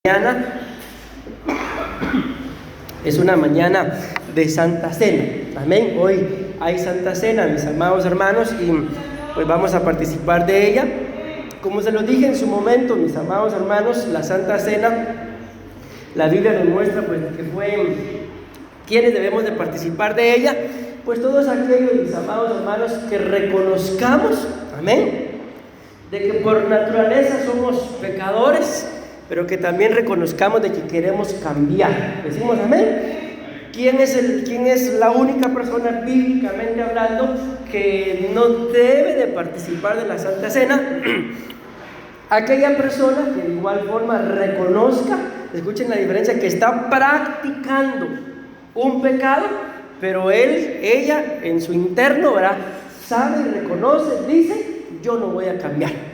Mañana es una mañana de Santa Cena. Amén. Hoy hay Santa Cena, mis amados hermanos, y pues vamos a participar de ella. Como se lo dije en su momento, mis amados hermanos, la Santa Cena, la Biblia nos muestra pues que fue quienes debemos de participar de ella, pues todos aquellos, mis amados hermanos, que reconozcamos, amén, de que por naturaleza somos pecadores, pero que también reconozcamos de que queremos cambiar. Decimos amén. ¿Quién es la única persona bíblicamente hablando que no debe de participar de la Santa Cena? Aquella persona que de igual forma reconozca, escuchen la diferencia, que está practicando un pecado, pero ella en su interno, ¿verdad?, sabe, reconoce, dice: yo no voy a cambiar.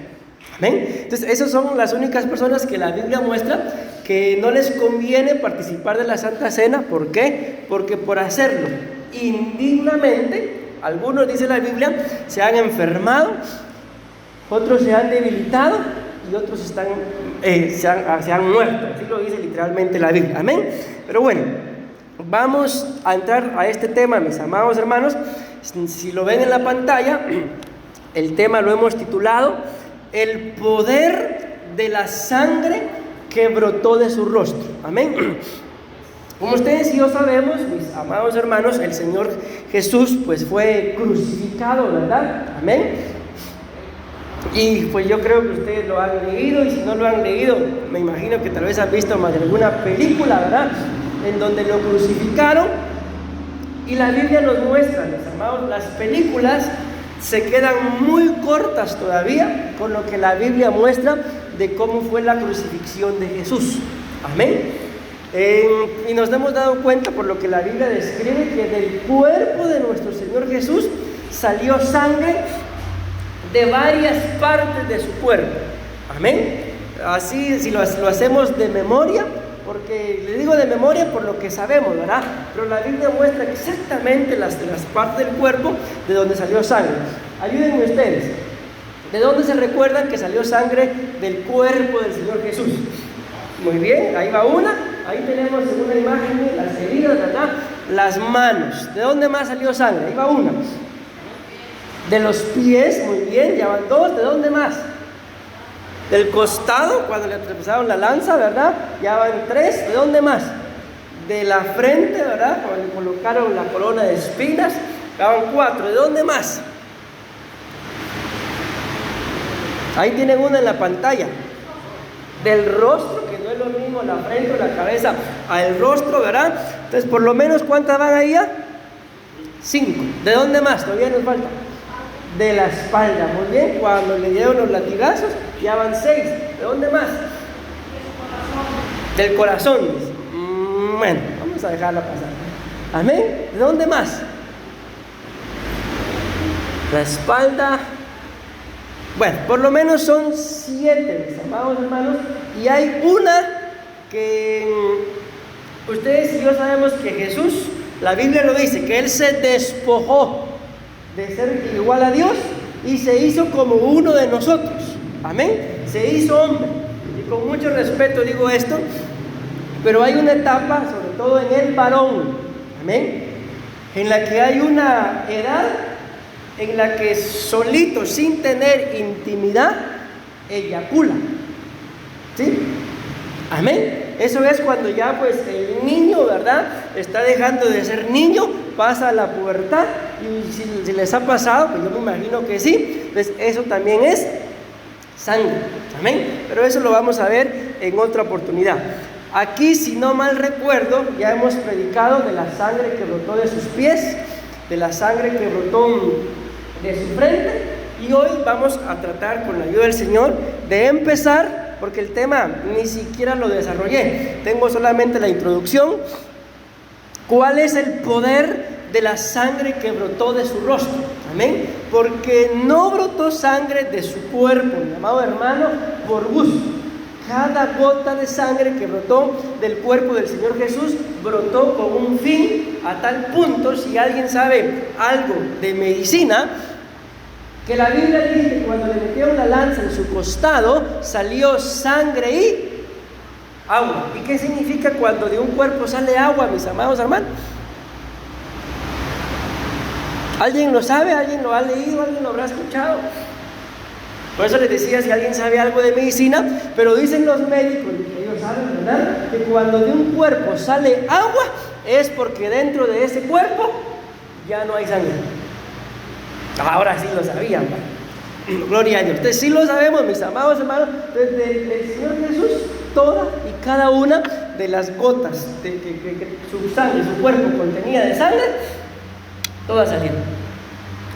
¿Ven? Entonces, esas son las únicas personas que la Biblia muestra que no les conviene participar de la Santa Cena. ¿Por qué? Porque por hacerlo indignamente, algunos, dice la Biblia, se han enfermado, otros se han debilitado y otros se han muerto. Así lo dice literalmente la Biblia. Amén. Pero bueno, vamos a entrar a este tema, mis amados hermanos. Si lo ven en la pantalla, el tema lo hemos titulado el poder de la sangre que brotó de su rostro. Amén. Como ustedes y yo sabemos, mis amados hermanos, el Señor Jesús pues fue crucificado, ¿verdad? Amén. Y pues yo creo que ustedes lo han leído, y si no lo han leído, me imagino que tal vez han visto más de alguna película, ¿verdad?, en donde lo crucificaron. Y la Biblia nos muestra, mis amados, las películas se quedan muy cortas todavía con lo que la Biblia muestra de cómo fue la crucifixión de Jesús. Amén. Y nos hemos dado cuenta por lo que la Biblia describe que del cuerpo de nuestro Señor Jesús salió sangre de varias partes de su cuerpo. Amén. Así, si lo hacemos de memoria, porque le digo de memoria por lo que sabemos, ¿verdad? Pero la Biblia muestra exactamente las partes del cuerpo de donde salió sangre. Ayúdenme ustedes. ¿De dónde se recuerdan que salió sangre del cuerpo del Señor Jesús? Muy bien, ahí va una. Ahí tenemos en una imagen las heridas, ¿verdad? Las manos. ¿De dónde más salió sangre? Ahí va una. De los pies, muy bien, ya van dos. ¿De dónde más? Del costado, cuando le pasaron la lanza, ¿verdad? Ya van tres. ¿De dónde más? De la frente, ¿verdad? Cuando le colocaron la corona de espinas, ya van cuatro. ¿De dónde más? Ahí tienen una en la pantalla. Del rostro, que no es lo mismo la frente o la cabeza al rostro, ¿verdad? Entonces, por lo menos, ¿cuántas van ahí ya? 5. ¿De dónde más? Todavía nos falta. De la espalda, muy bien. Cuando le dieron los latigazos, ya van 6. ¿De dónde más? Del corazón. Bueno, vamos a dejarla pasar. Amén. ¿De dónde más? La espalda. Bueno, por lo menos son 7, mis amados hermanos. Y hay una que ustedes y yo sabemos que Jesús, la Biblia lo dice, que Él se despojó de ser igual a Dios y se hizo como uno de nosotros. Amén. Se hizo hombre. Y con mucho respeto digo esto, pero hay una etapa, sobre todo en el varón, amén, en la que hay una edad en la que solito, sin tener intimidad, eyacula. ¿Sí? Amén. Eso es cuando ya pues el niño, ¿verdad?, está dejando de ser niño, pasa a la pubertad. Y si les ha pasado, pues yo me imagino que sí, pues eso también es sangre. Amén. Pero eso lo vamos a ver en otra oportunidad. Aquí, si no mal recuerdo, ya hemos predicado de la sangre que brotó de sus pies, de la sangre que brotó de su frente, y hoy vamos a tratar, con la ayuda del Señor, de empezar, porque el tema ni siquiera lo desarrollé, tengo solamente la introducción. ¿Cuál es el poder de la sangre que brotó de su rostro? Amén. Porque no brotó sangre de su cuerpo, mi amado hermano, por gusto. Cada gota de sangre que brotó del cuerpo del Señor Jesús brotó con un fin, a tal punto, si alguien sabe algo de medicina, que la Biblia dice que cuando le metieron la lanza en su costado salió sangre y agua. ¿Y qué significa cuando de un cuerpo sale agua, mis amados hermanos? ¿Alguien lo sabe? ¿Alguien lo ha leído? ¿Alguien lo habrá escuchado? Por eso les decía, si alguien sabe algo de medicina, pero dicen los médicos, que ellos saben, ¿verdad?, que cuando de un cuerpo sale agua, es porque dentro de ese cuerpo ya no hay sangre. Ahora sí lo sabían, ¿verdad? Gloria a Dios. Entonces sí lo sabemos, mis amados hermanos, desde el Señor Jesús, toda y cada una de las gotas que su sangre, su cuerpo contenía de sangre, todas salieron.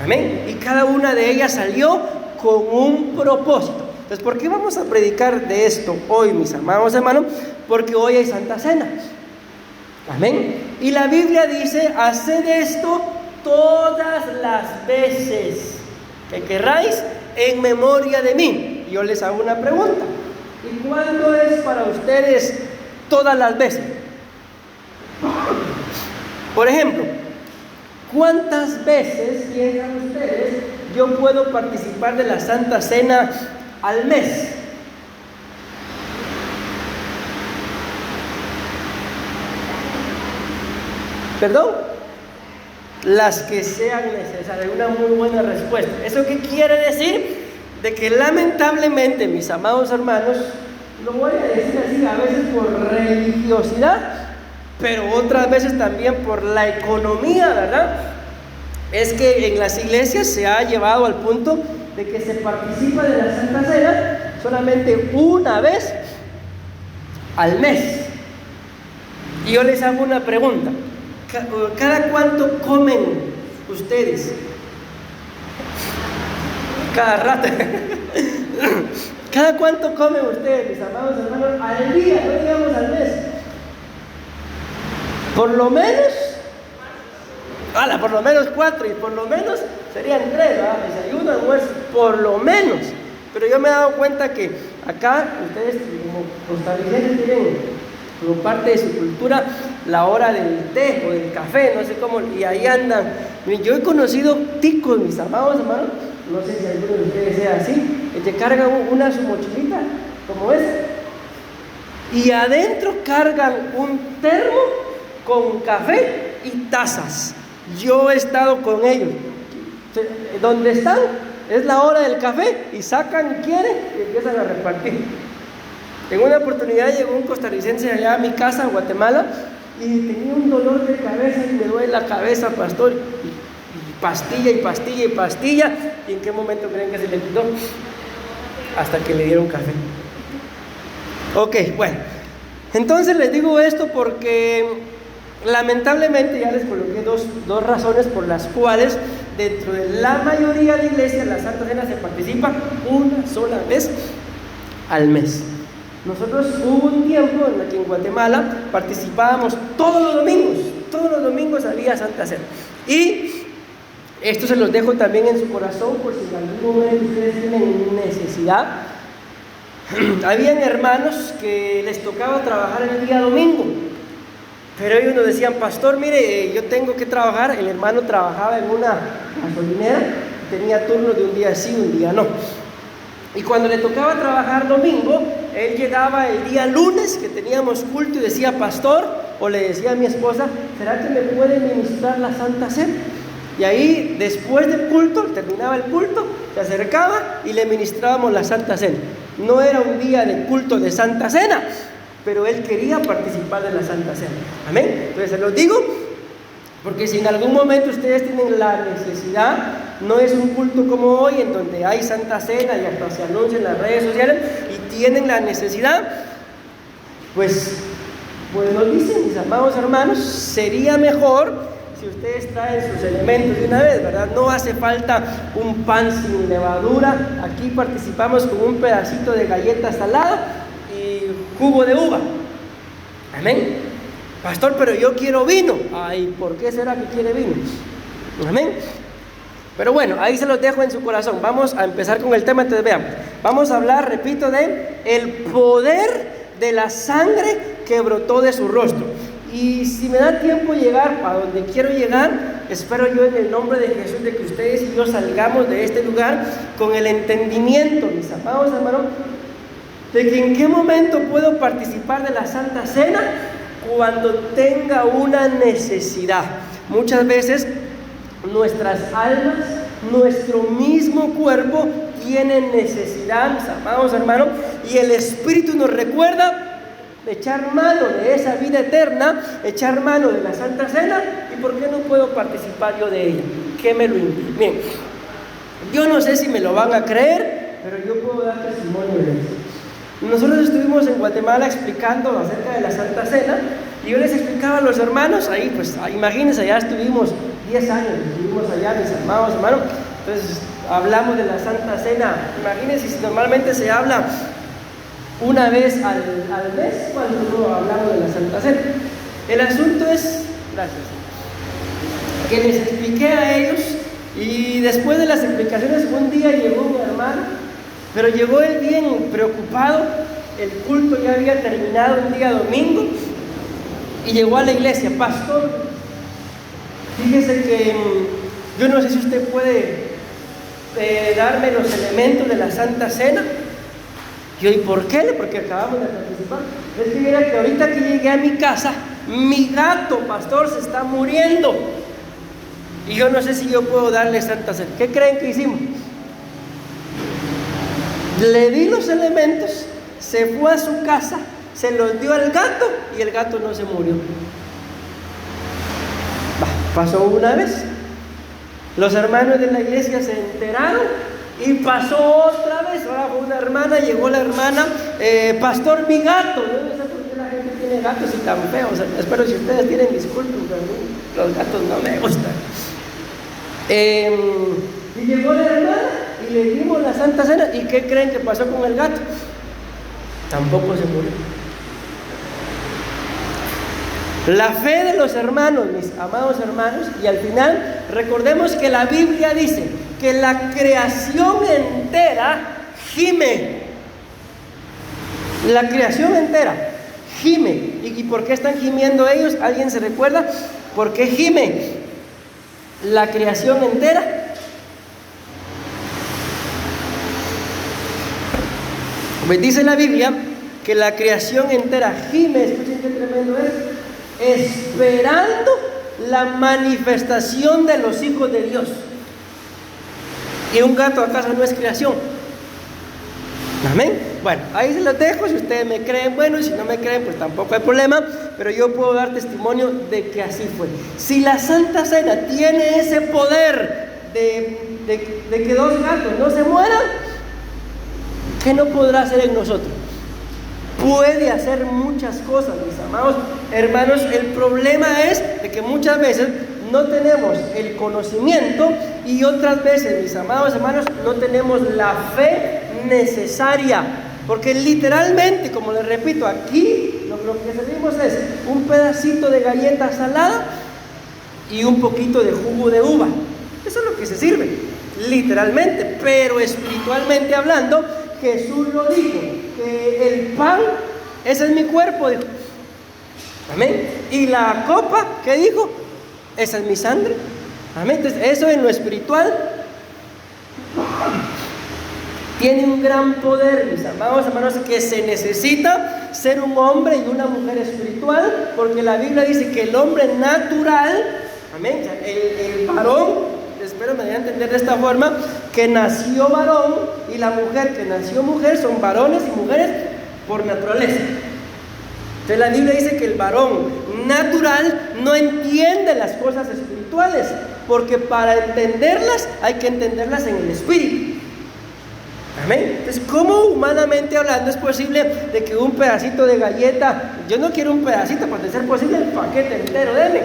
Amén. Y cada una de ellas salió con un propósito. Entonces, ¿por qué vamos a predicar de esto hoy, mis amados hermanos? Porque hoy hay Santa Cena. Amén. Y la Biblia dice: haced esto todas las veces que queráis en memoria de mí. Y yo les hago una pregunta: ¿y cuándo es para ustedes todas las veces? Por ejemplo, ¿cuántas veces piensan ustedes yo puedo participar de la Santa Cena al mes? ¿Perdón? Las que sean necesarias. Una muy buena respuesta. ¿Eso qué quiere decir? De que lamentablemente, mis amados hermanos, lo voy a decir así, a veces por religiosidad, pero otras veces también por la economía, ¿verdad? Es que en las iglesias se ha llevado al punto de que se participa de la Santa Cena solamente una vez al mes. Y yo les hago una pregunta: ¿cada cuánto comen ustedes? Cada rato. ¿Cada cuánto comen ustedes, mis amados hermanos? Al día, no digamos al mes. Por lo menos, por lo menos 4, y por lo menos serían 3, ¿verdad? Desayuno, almuerzo, por lo menos. Pero yo me he dado cuenta que acá ustedes como costarricenses tienen como parte de su cultura la hora del té o del café, no sé cómo, y ahí andan. Yo he conocido ticos, mis amados hermanos, no sé si alguno de ustedes sea así, que cargan su mochilita como esa, y adentro cargan un termo con café y tazas. Yo he estado con ellos. Donde están, es la hora del café, y sacan, quieren, y empiezan a repartir. En una oportunidad llegó un costarricense allá a mi casa, en Guatemala, y tenía un dolor de cabeza, y me duele la cabeza, pastor, y pastilla, y pastilla, y pastilla. ¿Y en qué momento creen que se le quitó? Hasta que le dieron café. Ok, bueno, entonces les digo esto porque lamentablemente ya les coloqué dos razones por las cuales dentro de la mayoría de iglesias la Santa Cena se participa una sola vez al mes. Nosotros hubo un tiempo en el que en Guatemala participábamos todos los domingos había Santa Cena. Y esto se los dejo también en su corazón por si en algún momento ustedes tienen necesidad. Habían hermanos que les tocaba trabajar el día domingo, pero ellos nos decían: pastor, mire, yo tengo que trabajar. El hermano trabajaba en una gasolinera, tenía turnos de un día sí, un día no. Y cuando le tocaba trabajar domingo, él llegaba el día lunes que teníamos culto y decía: pastor, o le decía a mi esposa, ¿será que me puede ministrar la Santa Cena? Y ahí, después del culto, terminaba el culto, se acercaba y le ministrábamos la Santa Cena. No era un día de culto de Santa Cena, pero él quería participar de la Santa Cena. Amén. Entonces se los digo porque si en algún momento ustedes tienen la necesidad, no es un culto como hoy en donde hay Santa Cena y hasta se anuncia en las redes sociales, y tienen la necesidad, pues nos dicen, mis amados hermanos, sería mejor si ustedes traen sus elementos de una vez, ¿verdad? No hace falta un pan sin levadura. Aquí participamos con un pedacito de galleta salada y jugo de uva. Amén. Pastor, pero yo quiero vino. Ay, ¿por qué será que quiere vino? Amén. Pero bueno, ahí se los dejo en su corazón. Vamos a empezar con el tema. Entonces vean, vamos a hablar, repito, de el poder de la sangre que brotó de su rostro. Y si me da tiempo llegar a donde quiero llegar, espero yo en el nombre de Jesús de que ustedes y yo salgamos de este lugar con el entendimiento, mis amados hermanos, de que en qué momento puedo participar de la Santa Cena, cuando tenga una necesidad. Muchas veces nuestras almas, nuestro mismo cuerpo tiene necesidad, mis amados hermanos, y el Espíritu nos recuerda de echar mano de esa vida eterna, echar mano de la Santa Cena. ¿Y por qué no puedo participar yo de ella? ¿Qué me lo impide? Bien, yo no sé si me lo van a creer, pero yo puedo dar testimonio de eso. Nosotros estuvimos en Guatemala explicando acerca de la Santa Cena, y yo les explicaba a los hermanos ahí, pues imagínense, ya estuvimos 10 años, estuvimos allá, mis amados hermanos. Entonces hablamos de la Santa Cena. Imagínense si normalmente se habla una vez al mes cuando no hablamos de la Santa Cena. El asunto es, gracias, que les expliqué a ellos, y después de las explicaciones un día llegó un hermano, pero llegó él bien preocupado. El culto ya había terminado un día domingo y llegó a la iglesia: pastor, fíjese que yo no sé si usted puede darme los elementos de la Santa Cena. Yo, ¿y por qué? Porque acabamos de participar. Es que mira que ahorita que llegué a mi casa, mi gato, pastor, se está muriendo, y yo no sé si yo puedo darle Santa Cena. ¿Qué creen que hicimos? Le di los elementos, se fue a su casa, se los dio al gato, y el gato no se murió. Pasó una vez, los hermanos de la iglesia se enteraron, y pasó otra vez. Ahora fue una hermana, llegó la hermana: pastor, mi gato. Yo no sé por qué la gente tiene gatos y tan feos. Espero si ustedes tienen, disculpen, pero los gatos no me gustan. Y llegó la hermana y le dimos la Santa Cena. ¿Y qué creen que pasó con el gato? Tampoco se murió. La fe de los hermanos, mis amados hermanos. Y al final recordemos que la Biblia dice que la creación entera gime. La creación entera gime. ¿Y por qué están gimiendo ellos? ¿Alguien se recuerda? ¿Por qué gime la creación entera? Pues dice la Biblia que la creación entera gime, escuchen qué tremendo es, esperando la manifestación de los hijos de Dios. ¿Y un gato acaso no es creación? Amén. Bueno, ahí se los dejo. Si ustedes me creen, bueno, y si no me creen, pues tampoco hay problema, pero yo puedo dar testimonio de que así fue. Si la Santa Cena tiene ese poder de que dos gatos no se mueran, ¿qué no podrá hacer en nosotros? Puede hacer muchas cosas, mis amados hermanos. El problema es de que muchas veces no tenemos el conocimiento, y otras veces, mis amados hermanos, no tenemos la fe necesaria. Porque literalmente, como les repito, aquí lo que servimos es un pedacito de galleta salada y un poquito de jugo de uva. Eso es lo que se sirve, literalmente. Pero espiritualmente hablando, Jesús lo dijo, que el pan, ese es mi cuerpo, dijo. Amén. Y la copa, ¿qué dijo? Esa es mi sangre. Amén. Entonces, eso en lo espiritual tiene un gran poder, mis amados hermanos, que se necesita ser un hombre y una mujer espiritual, porque la Biblia dice que el hombre natural, amén, el varón, espero me dé a entender de esta forma, que nació varón, y la mujer que nació mujer, son varones y mujeres por naturaleza. Entonces la Biblia dice que el varón natural no entiende las cosas espirituales, porque para entenderlas hay que entenderlas en el espíritu. Amén. Entonces, ¿cómo humanamente hablando es posible de que un pedacito de galleta, yo no quiero un pedacito, para ser posible el paquete entero, denme,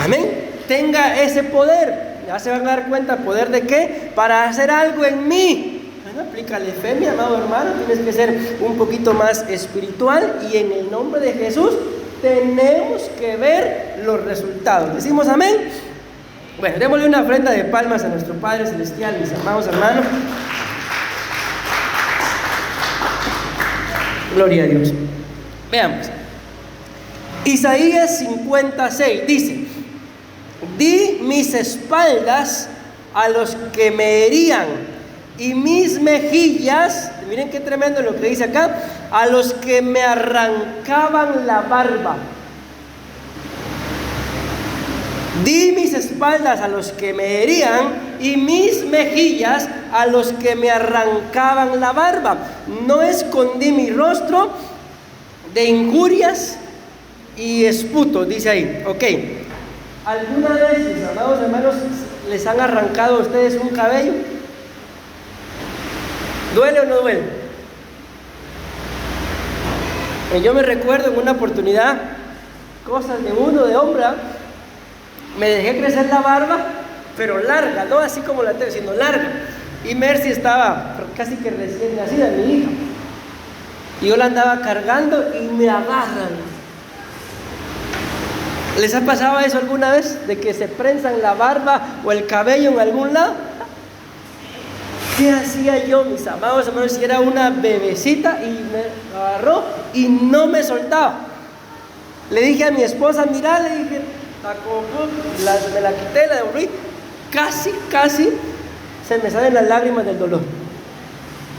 amén, tenga ese poder? Ya se van a dar cuenta, ¿poder de qué? Para hacer algo en mí. Bueno, aplícale fe, mi amado hermano. Tienes que ser un poquito más espiritual, y en el nombre de Jesús tenemos que ver los resultados. ¿Decimos amén? Bueno, démosle una ofrenda de palmas a nuestro Padre Celestial, mis amados hermanos. Gloria a Dios. Veamos. Isaías 56 dice: di mis espaldas a los que me herían, y mis mejillas, miren qué tremendo lo que dice acá, a los que me arrancaban la barba. Di mis espaldas a los que me herían y mis mejillas a los que me arrancaban la barba. No escondí mi rostro de injurias y esputo, dice ahí. Ok, ¿alguna vez, mis amados hermanos, les han arrancado a ustedes un cabello? ¿Duele o no duele? Yo me recuerdo en una oportunidad, cosas de uno, de hombre, me dejé crecer la barba, pero larga, no así como la tengo, sino larga. Y Mercy estaba casi que recién nacida, mi hija. Y yo la andaba cargando y me agarran. ¿Les ha pasado eso alguna vez? De que se prensan la barba o el cabello en algún lado. ¿Qué hacía yo, mis amados hermanos, si era una bebecita y me agarró y no me soltaba? Le dije a mi esposa, mira, le dije, me la quité, la devolví, casi se me salen las lágrimas del dolor,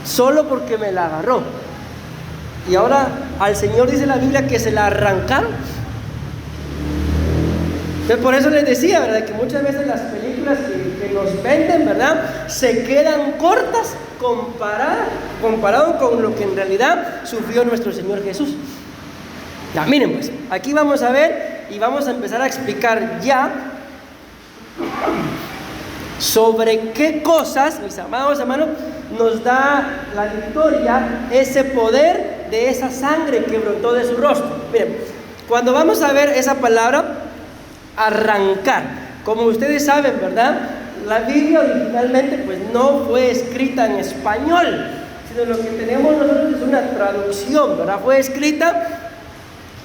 solo porque me la agarró. Y ahora al Señor dice la Biblia que se la arrancaron. Entonces por eso les decía, ¿verdad?, que muchas veces las películas que nos venden, ¿verdad?, se quedan cortas comparado con lo que en realidad sufrió nuestro Señor Jesús. Ya, miren pues, aquí vamos a ver y vamos a empezar a explicar ya sobre qué cosas, mis amados hermanos, nos da la victoria, ese poder de esa sangre que brotó de su rostro. Miren, cuando vamos a ver esa palabra, arrancar, como ustedes saben, ¿verdad?, la Biblia originalmente pues no fue escrita en español, sino lo que tenemos nosotros es una traducción, ¿verdad? Fue escrita,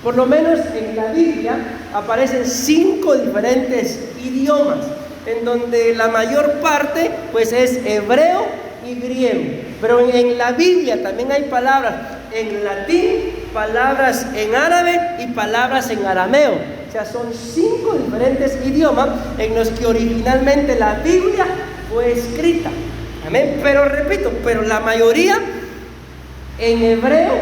por lo menos en la Biblia aparecen 5 diferentes idiomas, en donde la mayor parte pues es hebreo y griego. Pero en la Biblia también hay palabras en latín, palabras en árabe y palabras en arameo. O sea, son 5 diferentes idiomas en los que originalmente la Biblia fue escrita. Amén. Pero repito, la mayoría en hebreo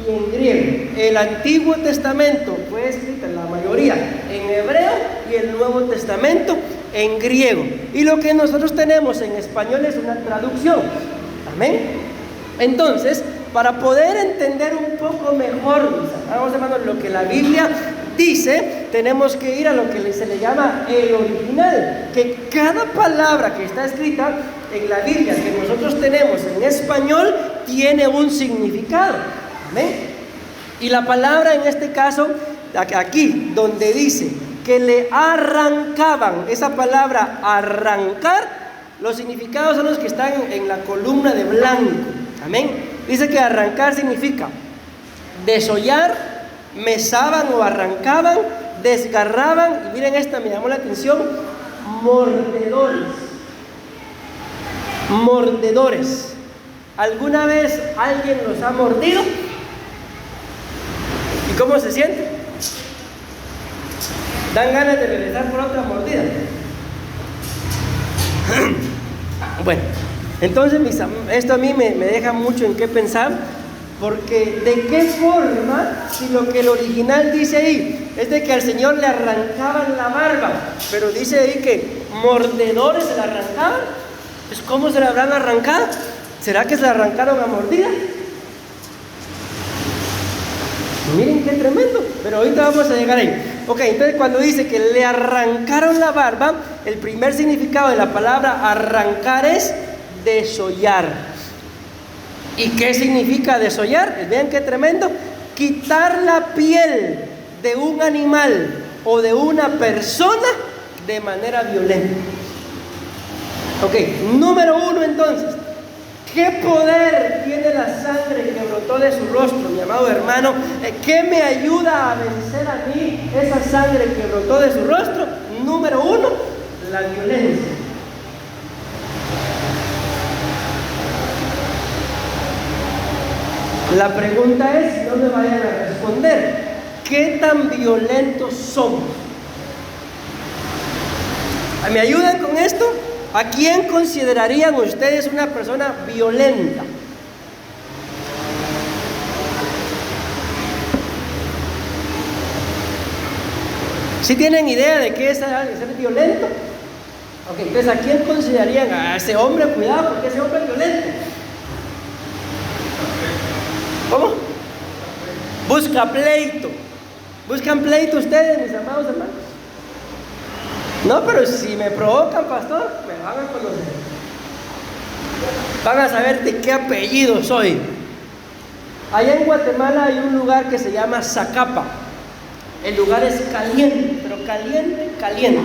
y en griego. El Antiguo Testamento fue escrito en la mayoría en hebreo y el Nuevo Testamento en griego. Y lo que nosotros tenemos en español es una traducción. Amén. Entonces, para poder entender un poco mejor, mis amados hermanos, lo que la Biblia dice, tenemos que ir a lo que se le llama el original, que cada palabra que está escrita en la Biblia que nosotros tenemos en español tiene un significado. Amén. Y la palabra en este caso, aquí donde dice que le arrancaban, esa palabra arrancar, los significados son los que están en la columna de blanco. Amén. Dice que arrancar significa desollar, mesaban o arrancaban, desgarraban, y miren esta, me llamó la atención, mordedores. ¿Alguna vez alguien los ha mordido? ¿Y cómo se siente? Dan ganas de regresar por otra mordida. Bueno, entonces esto a mí me deja mucho en qué pensar, porque de qué forma, si lo que el original dice ahí es de que al Señor le arrancaban la barba, pero dice ahí que mordedores se la arrancaban, pues ¿cómo se la habrán arrancado? ¿Será que se la arrancaron a mordida? Miren qué tremendo, pero ahorita vamos a llegar ahí. Ok, entonces cuando dice que le arrancaron la barba, el primer significado de la palabra arrancar es desollar. ¿Y qué significa desollar? Vean qué tremendo. Quitar la piel de un animal o de una persona de manera violenta. Ok, número 1 entonces. ¿Qué poder tiene la sangre que brotó de su rostro, mi amado hermano? ¿Qué me ayuda a vencer a mí esa sangre que brotó de su rostro? Número 1, la violencia. La pregunta es, no me vayan a responder, ¿qué tan violentos somos? ¿Me ayudan con esto? ¿A quién considerarían ustedes una persona violenta? ¿Sí tienen idea de qué es ser violento? Ok, entonces, ¿a quién considerarían? A ese hombre, cuidado, porque ese hombre es violento. ¿Cómo? Busca pleito. ¿Buscan pleito ustedes, mis amados hermanos? No, pero si me provocan, pastor, me van a conocer. Van a saber de qué apellido soy. Allá en Guatemala hay un lugar que se llama Zacapa. El lugar es caliente, pero caliente, caliente.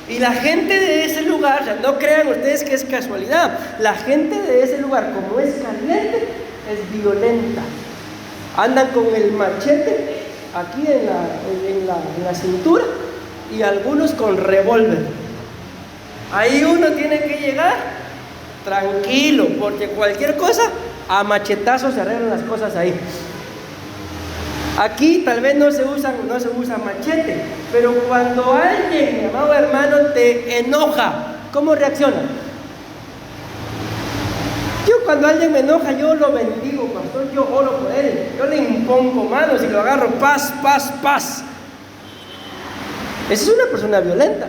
Y la gente de ese lugar, o sea, no crean ustedes que es casualidad, la gente de ese lugar, como es caliente, es violenta. Andan con el machete aquí en la cintura y algunos con revólver. Ahí uno tiene que llegar tranquilo, porque cualquier cosa, a machetazos se arreglan las cosas ahí. Aquí tal vez no se usa machete, pero cuando alguien, mi amado hermano, te enoja, ¿cómo reacciona? Yo cuando alguien me enoja, yo lo bendigo, pastor, yo oro por él, yo le impongo manos y lo agarro, paz, paz, paz. Esa es una persona violenta.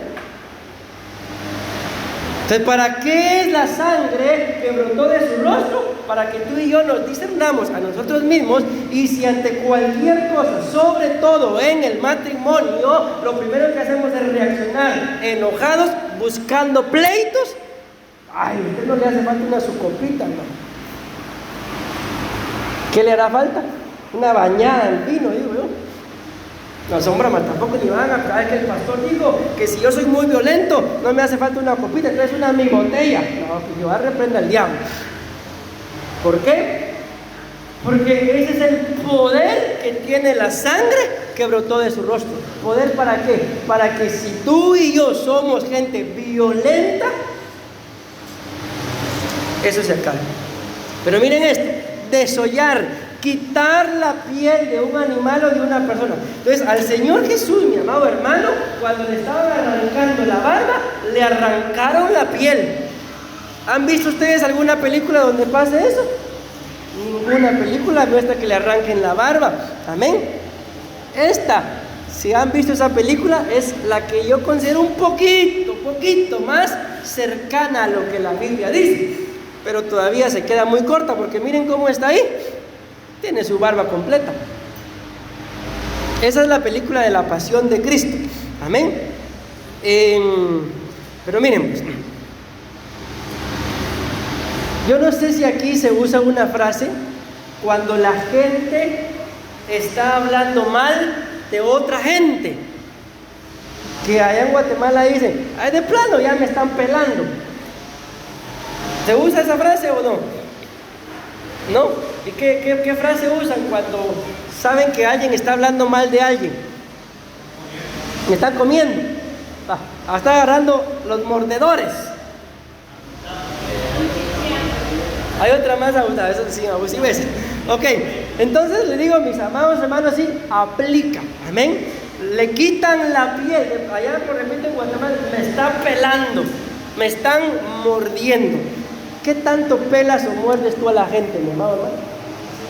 Entonces, ¿para qué es la sangre que brotó de su rostro? Para que tú y yo nos discernamos a nosotros mismos, y si ante cualquier cosa, sobre todo en el matrimonio, lo primero que hacemos es reaccionar enojados, buscando pleitos. Ay, a usted no le hace falta una su copita, ¿no? ¿Qué le hará falta? Una bañada en vino, digo yo. No, sombra, tampoco ni van a caer que el pastor dijo que si yo soy muy violento, no me hace falta una copita, entonces una mi botella. No, que yo reprenda al diablo. ¿Por qué? Porque ese es el poder que tiene la sangre que brotó de su rostro. ¿Poder para qué? Para que si tú y yo somos gente violenta, eso se acabe. Pero miren esto, desollar, quitar la piel de un animal o de una persona. Entonces, al Señor Jesús, mi amado hermano, cuando le estaban arrancando la barba, le arrancaron la piel. ¿Han visto ustedes alguna película donde pase eso? Ninguna película muestra que le arranquen la barba. Amén. Esta, si han visto esa película, es la que yo considero un poquito más cercana a lo que la Biblia dice. Pero todavía se queda muy corta, porque miren cómo está ahí. Tiene su barba completa. Esa es la película de la pasión de Cristo. Amén. Pero miren, pues, yo no sé si aquí se usa una frase cuando la gente está hablando mal de otra gente, que allá en Guatemala dicen, ay, de plano ya me están pelando. ¿Se usa esa frase o no? ¿No? ¿Y qué frase usan cuando saben que alguien está hablando mal de alguien? Me están comiendo. Está agarrando los mordedores. Hay otra más abusiva, eso sí, abusiva es. Ok, entonces le digo a mis amados hermanos, sí, aplica. Amén. Le quitan la piel. Allá, por ejemplo, en Guatemala, me está pelando, me están mordiendo. ¿Qué tanto pelas o muerdes tú a la gente, mi amado hermano?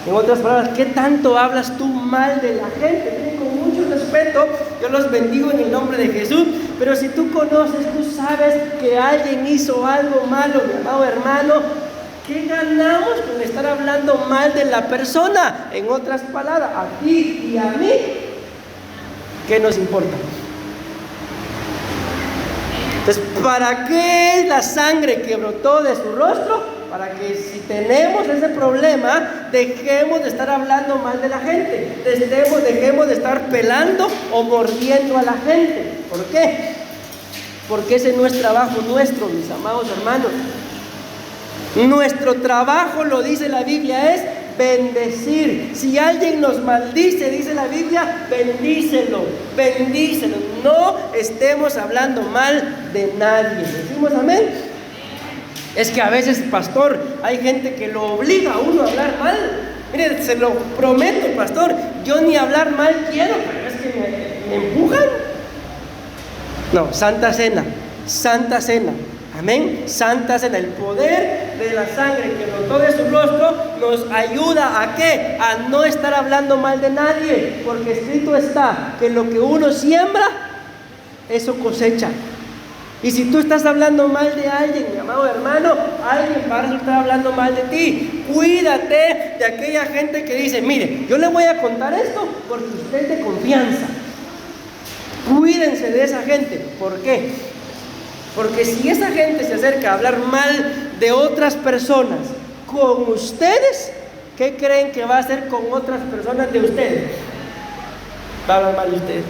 En otras palabras, ¿qué tanto hablas tú mal de la gente? Miren, con mucho respeto, yo los bendigo en el nombre de Jesús, pero si tú conoces, tú sabes que alguien hizo algo malo, mi amado hermano, ¿qué ganamos con estar hablando mal de la persona? En otras palabras, a ti y a mí, ¿qué nos importa? Entonces, ¿para qué es la sangre que brotó de su rostro? Para que si tenemos ese problema, dejemos de estar hablando mal de la gente, dejemos de estar pelando o mordiendo a la gente. ¿Por qué? Porque ese no es trabajo nuestro, mis amados hermanos. Nuestro trabajo, lo dice la Biblia, es bendecir. Si alguien nos maldice, dice la Biblia, bendícelo, bendícelo. No estemos hablando mal de nadie. ¿Decimos amén? Es que a veces, pastor, hay gente que lo obliga a uno a hablar mal. Mire, se lo prometo, pastor, yo ni hablar mal quiero, pero es que me empujan. No, Santa Cena, Santa Cena. Amén. Santa Cena, el poder de la sangre que brotó de su rostro nos ayuda a ¿qué? A no estar hablando mal de nadie, porque escrito está que lo que uno siembra, eso cosecha. Y si tú estás hablando mal de alguien, mi amado hermano, alguien va a resultar hablando mal de ti. Cuídate de aquella gente que dice, mire, yo le voy a contar esto porque usted es de confianza. Cuídense de esa gente. ¿Por qué? Porque si esa gente se acerca a hablar mal de otras personas con ustedes, ¿qué creen que va a hacer con otras personas de ustedes? Va a hablar mal de ustedes.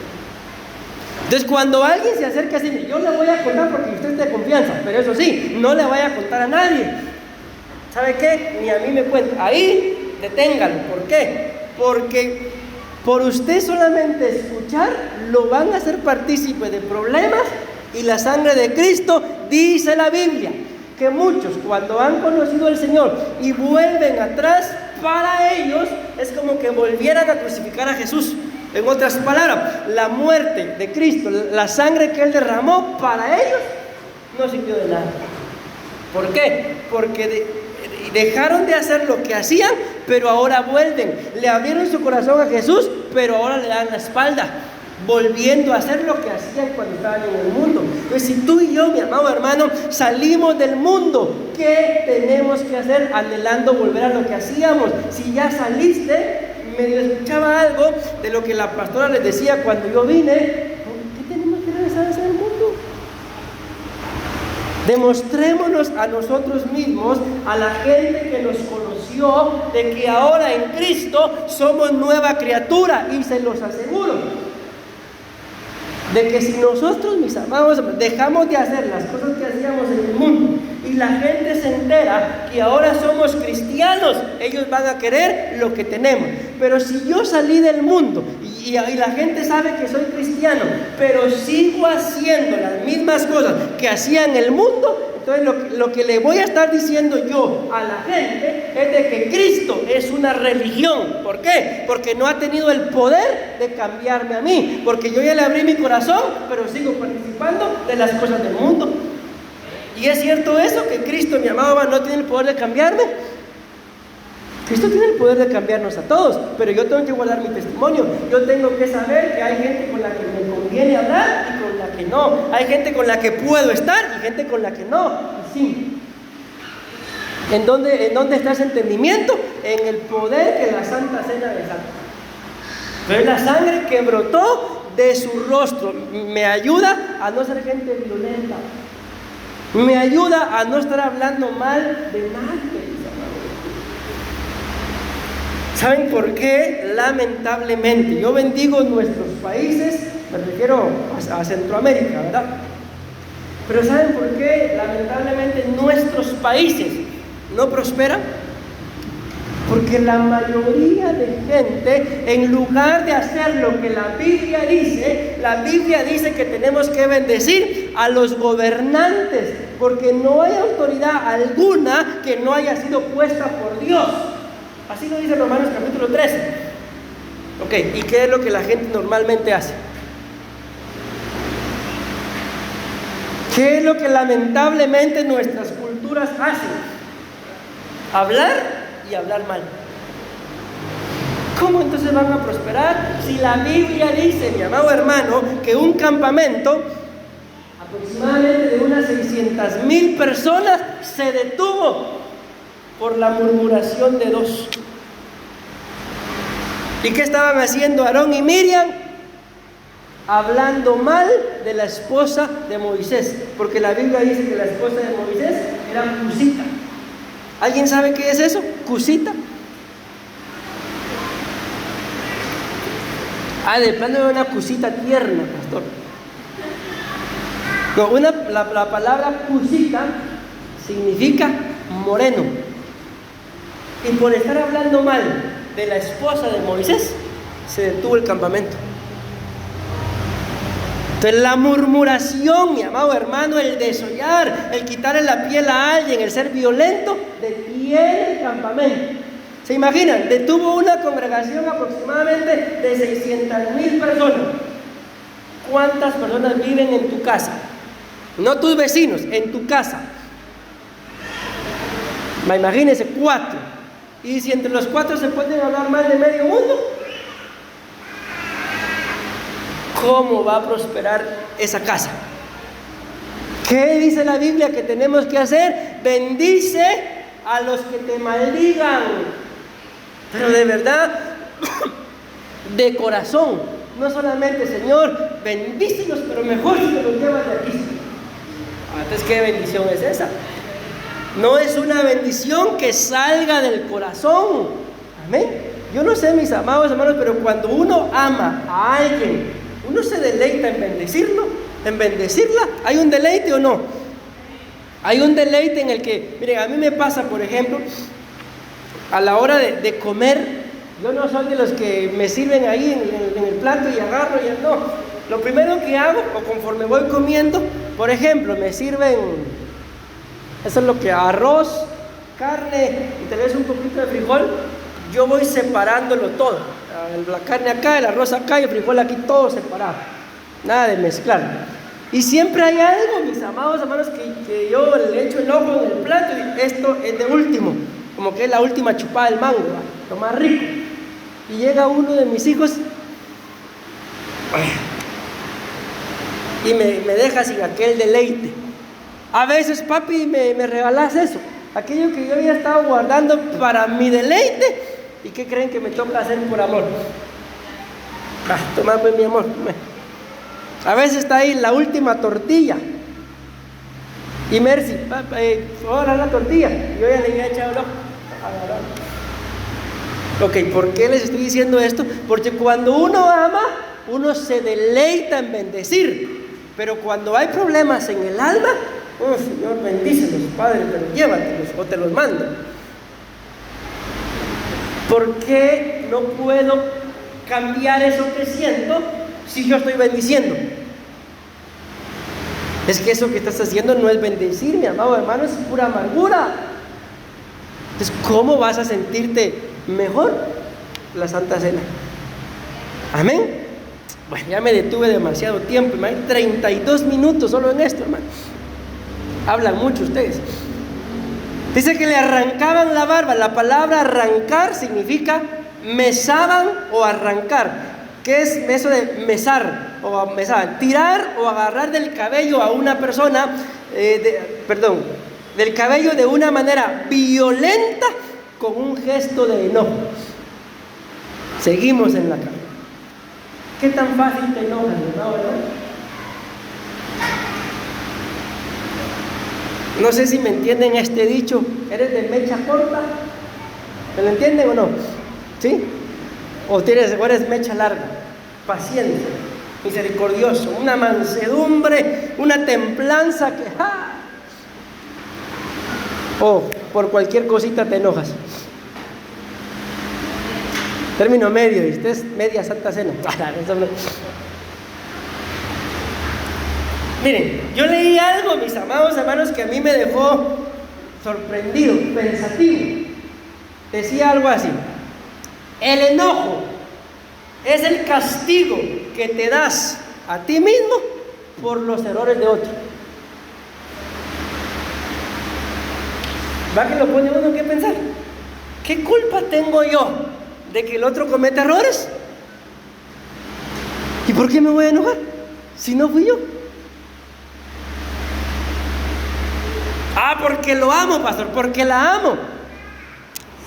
Entonces, cuando alguien se acerca así, yo le voy a contar porque usted es de confianza, pero eso sí, no le vaya a contar a nadie. ¿Sabe qué? Ni a mí me cuenta. Ahí, deténgalo. ¿Por qué? Porque por usted solamente escuchar, lo van a hacer partícipe de problemas, y la sangre de Cristo, dice la Biblia, que muchos cuando han conocido al Señor y vuelven atrás, para ellos es como que volvieran a crucificar a Jesús. En otras palabras, la muerte de Cristo, la sangre que Él derramó, para ellos no sirvió de nada. ¿Por qué? Porque dejaron de hacer lo que hacían, pero ahora vuelven. Le abrieron su corazón a Jesús, pero ahora le dan la espalda, volviendo a hacer lo que hacían cuando estaban en el mundo. Pues si tú y yo, mi amado hermano, salimos del mundo, ¿qué tenemos que hacer? Anhelando volver a lo que hacíamos. Si ya saliste, medio escuchaba algo de lo que la pastora les decía cuando yo vine, ¿por qué tenemos que regresar a hacer el mundo? Demostrémonos a nosotros mismos, a la gente que nos conoció, de que ahora en Cristo somos nueva criatura, y se los aseguro, de que si nosotros, mis amados, dejamos de hacer las cosas que hacíamos en el mundo y la gente se entera que ahora somos cristianos, ellos van a querer lo que tenemos. Pero si yo salí del mundo y la gente sabe que soy cristiano, pero sigo haciendo las mismas cosas que hacía en el mundo, entonces lo que le voy a estar diciendo yo a la gente es de que Cristo es una religión. ¿Por qué? Porque no ha tenido el poder de cambiarme a mí, porque yo ya le abrí mi corazón, pero sigo participando de las cosas del mundo. ¿Y es cierto eso? Que Cristo, mi amado hermano, no tiene el poder de cambiarme. Cristo tiene el poder de cambiarnos a todos, pero yo tengo que guardar mi testimonio. Yo tengo que saber que hay gente con la que me conviene hablar y con la que no. Hay gente con la que puedo estar y gente con la que no. Y sí. ¿En dónde está ese entendimiento? En el poder que la Santa Cena desata. Pero es la sangre que brotó de su rostro. Me ayuda a no ser gente violenta. Me ayuda a no estar hablando mal de nadie. ¿Saben por qué? Lamentablemente, yo bendigo nuestros países, me refiero a Centroamérica, ¿verdad? Pero ¿saben por qué? Lamentablemente nuestros países no prosperan. Porque la mayoría de gente, en lugar de hacer lo que la Biblia dice que tenemos que bendecir a los gobernantes, porque no hay autoridad alguna que no haya sido puesta por Dios. Así lo dice Romanos capítulo 13. Ok, ¿y qué es lo que la gente normalmente hace? ¿Qué es lo que lamentablemente nuestras culturas hacen? Hablar y hablar mal. ¿Cómo entonces van a prosperar? Si la Biblia dice, mi amado hermano, que un campamento aproximadamente de unas 600,000 personas se detuvo por la murmuración de dos. ¿Y qué estaban haciendo Aarón y Miriam? Hablando mal de la esposa de Moisés, porque la Biblia dice que la esposa de Moisés era Cusita. ¿Alguien sabe qué es eso? Cusita. De plano era una cusita tierna, pastor. No, la palabra cusita significa moreno. Y por estar hablando mal de la esposa de Moisés, se detuvo el campamento. Entonces la murmuración, mi amado hermano, el desollar, el quitarle la piel a alguien, el ser violento, detiene el campamento. ¿Se imaginan? Detuvo una congregación aproximadamente de 600,000 personas. ¿Cuántas personas viven en tu casa? No tus vecinos, en tu casa. Imagínense 4. Y si entre los 4 se pueden hablar mal de medio mundo, ¿cómo va a prosperar esa casa? ¿Qué dice la Biblia que tenemos que hacer? Bendice a los que te maldigan. Pero de verdad, de corazón, no solamente, Señor, bendícelos, pero mejor si te los llevas de aquí. Entonces, ¿qué bendición es esa? No es una bendición que salga del corazón. Amén. Yo no sé, mis amados hermanos, pero cuando uno ama a alguien, uno se deleita en bendecirlo, en bendecirla. ¿Hay un deleite o no? Hay un deleite en el que, miren, a mí me pasa, por ejemplo, a la hora de comer, yo no soy de los que me sirven ahí en el plato y agarro y no. Lo primero que hago, o conforme voy comiendo, por ejemplo, me sirven, eso es lo que, arroz, carne y tal vez un poquito de frijol, yo voy separándolo todo. La carne acá, el arroz acá y el frijol aquí, todo separado. Nada de mezclar. Y siempre hay algo, mis amados hermanos, que yo le echo el ojo en el plato y esto es de último. Como que es la última chupada del mango, ¿va? Lo más rico. Y llega uno de mis hijos y me deja sin aquel deleite. A veces, papi, me regalas eso, aquello que yo había estado guardando para mi deleite. ¿Y qué creen que me toca hacer por amor? Toma pues, mi amor, toma. A veces está ahí la última tortilla. Y Mercy, ahora la tortilla. Yo ya le había echado el ojo. Ok, ¿por qué les estoy diciendo esto? Porque cuando uno ama, uno se deleita en bendecir. Pero cuando hay problemas en el alma, oh Señor, bendícelos, Padre, pero llévatelos o te los mando. ¿Por qué no puedo cambiar eso que siento si yo estoy bendiciendo? Es que eso que estás haciendo no es bendecir, mi amado hermano, es pura amargura. Entonces, ¿cómo vas a sentirte mejor? La Santa Cena. Amén. Bueno, ya me detuve demasiado tiempo, hermano. 32 minutos solo en esto, hermano. Hablan mucho ustedes. Dice que le arrancaban la barba. La palabra arrancar significa mesaban o arrancar. ¿Qué es eso de mesar o mesar? Tirar o agarrar del cabello a una persona, del cabello de una manera violenta con un gesto de enojo. Seguimos en la cara. ¿Qué tan fácil te enojas, no? No sé si me entienden este dicho. ¿Eres de mecha corta? ¿Me lo entienden o no? ¿Sí? ¿O eres mecha larga? Paciente, misericordioso, una mansedumbre, una templanza que... ¡ja! O por cualquier cosita te enojas. Término medio, y usted es media Santa Cena. Miren, yo leí algo, mis amados hermanos, que a mí me dejó sorprendido, pensativo. Decía algo así: el enojo es el castigo que te das a ti mismo por los errores de otro. ¿Va que lo pone uno que pensar? ¿Qué culpa tengo yo de que el otro cometa errores? ¿Y por qué me voy a enojar si no fui yo? Porque lo amo, pastor, porque la amo.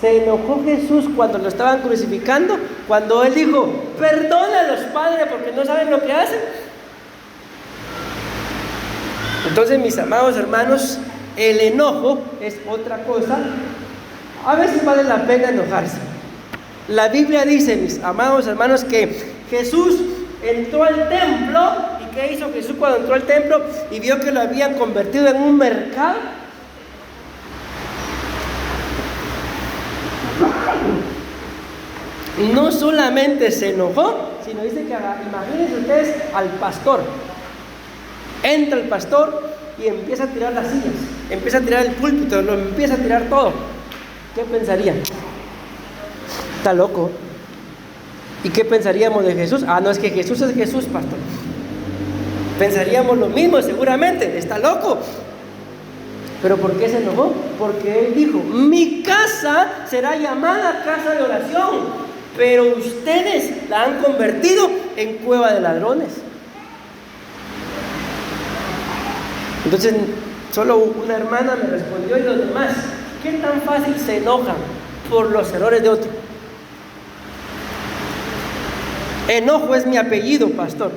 Se enojó Jesús cuando lo estaban crucificando, cuando él dijo: perdónalos, Padre, porque no saben lo que hacen. Entonces, mis amados hermanos, el enojo es otra cosa. A veces vale la pena enojarse. La Biblia dice, mis amados hermanos, que Jesús entró al templo. ¿Y qué hizo Jesús cuando entró al templo y vio que lo habían convertido en un mercado? No solamente se enojó, sino dice que, imagínense ustedes al pastor. Entra el pastor y empieza a tirar las sillas, empieza a tirar el púlpito, lo empieza a tirar todo. ¿Qué pensarían? Está loco. ¿Y qué pensaríamos de Jesús? No, es que Jesús es Jesús, pastor. Pensaríamos lo mismo, seguramente. Está loco. ¿Pero por qué se enojó? Porque él dijo: mi casa será llamada casa de oración. pero ustedes la han convertido en cueva de ladrones. Entonces, solo una hermana me respondió, y los demás, ¿qué tan fácil se enojan por los errores de otro? Enojo es mi apellido, pastor.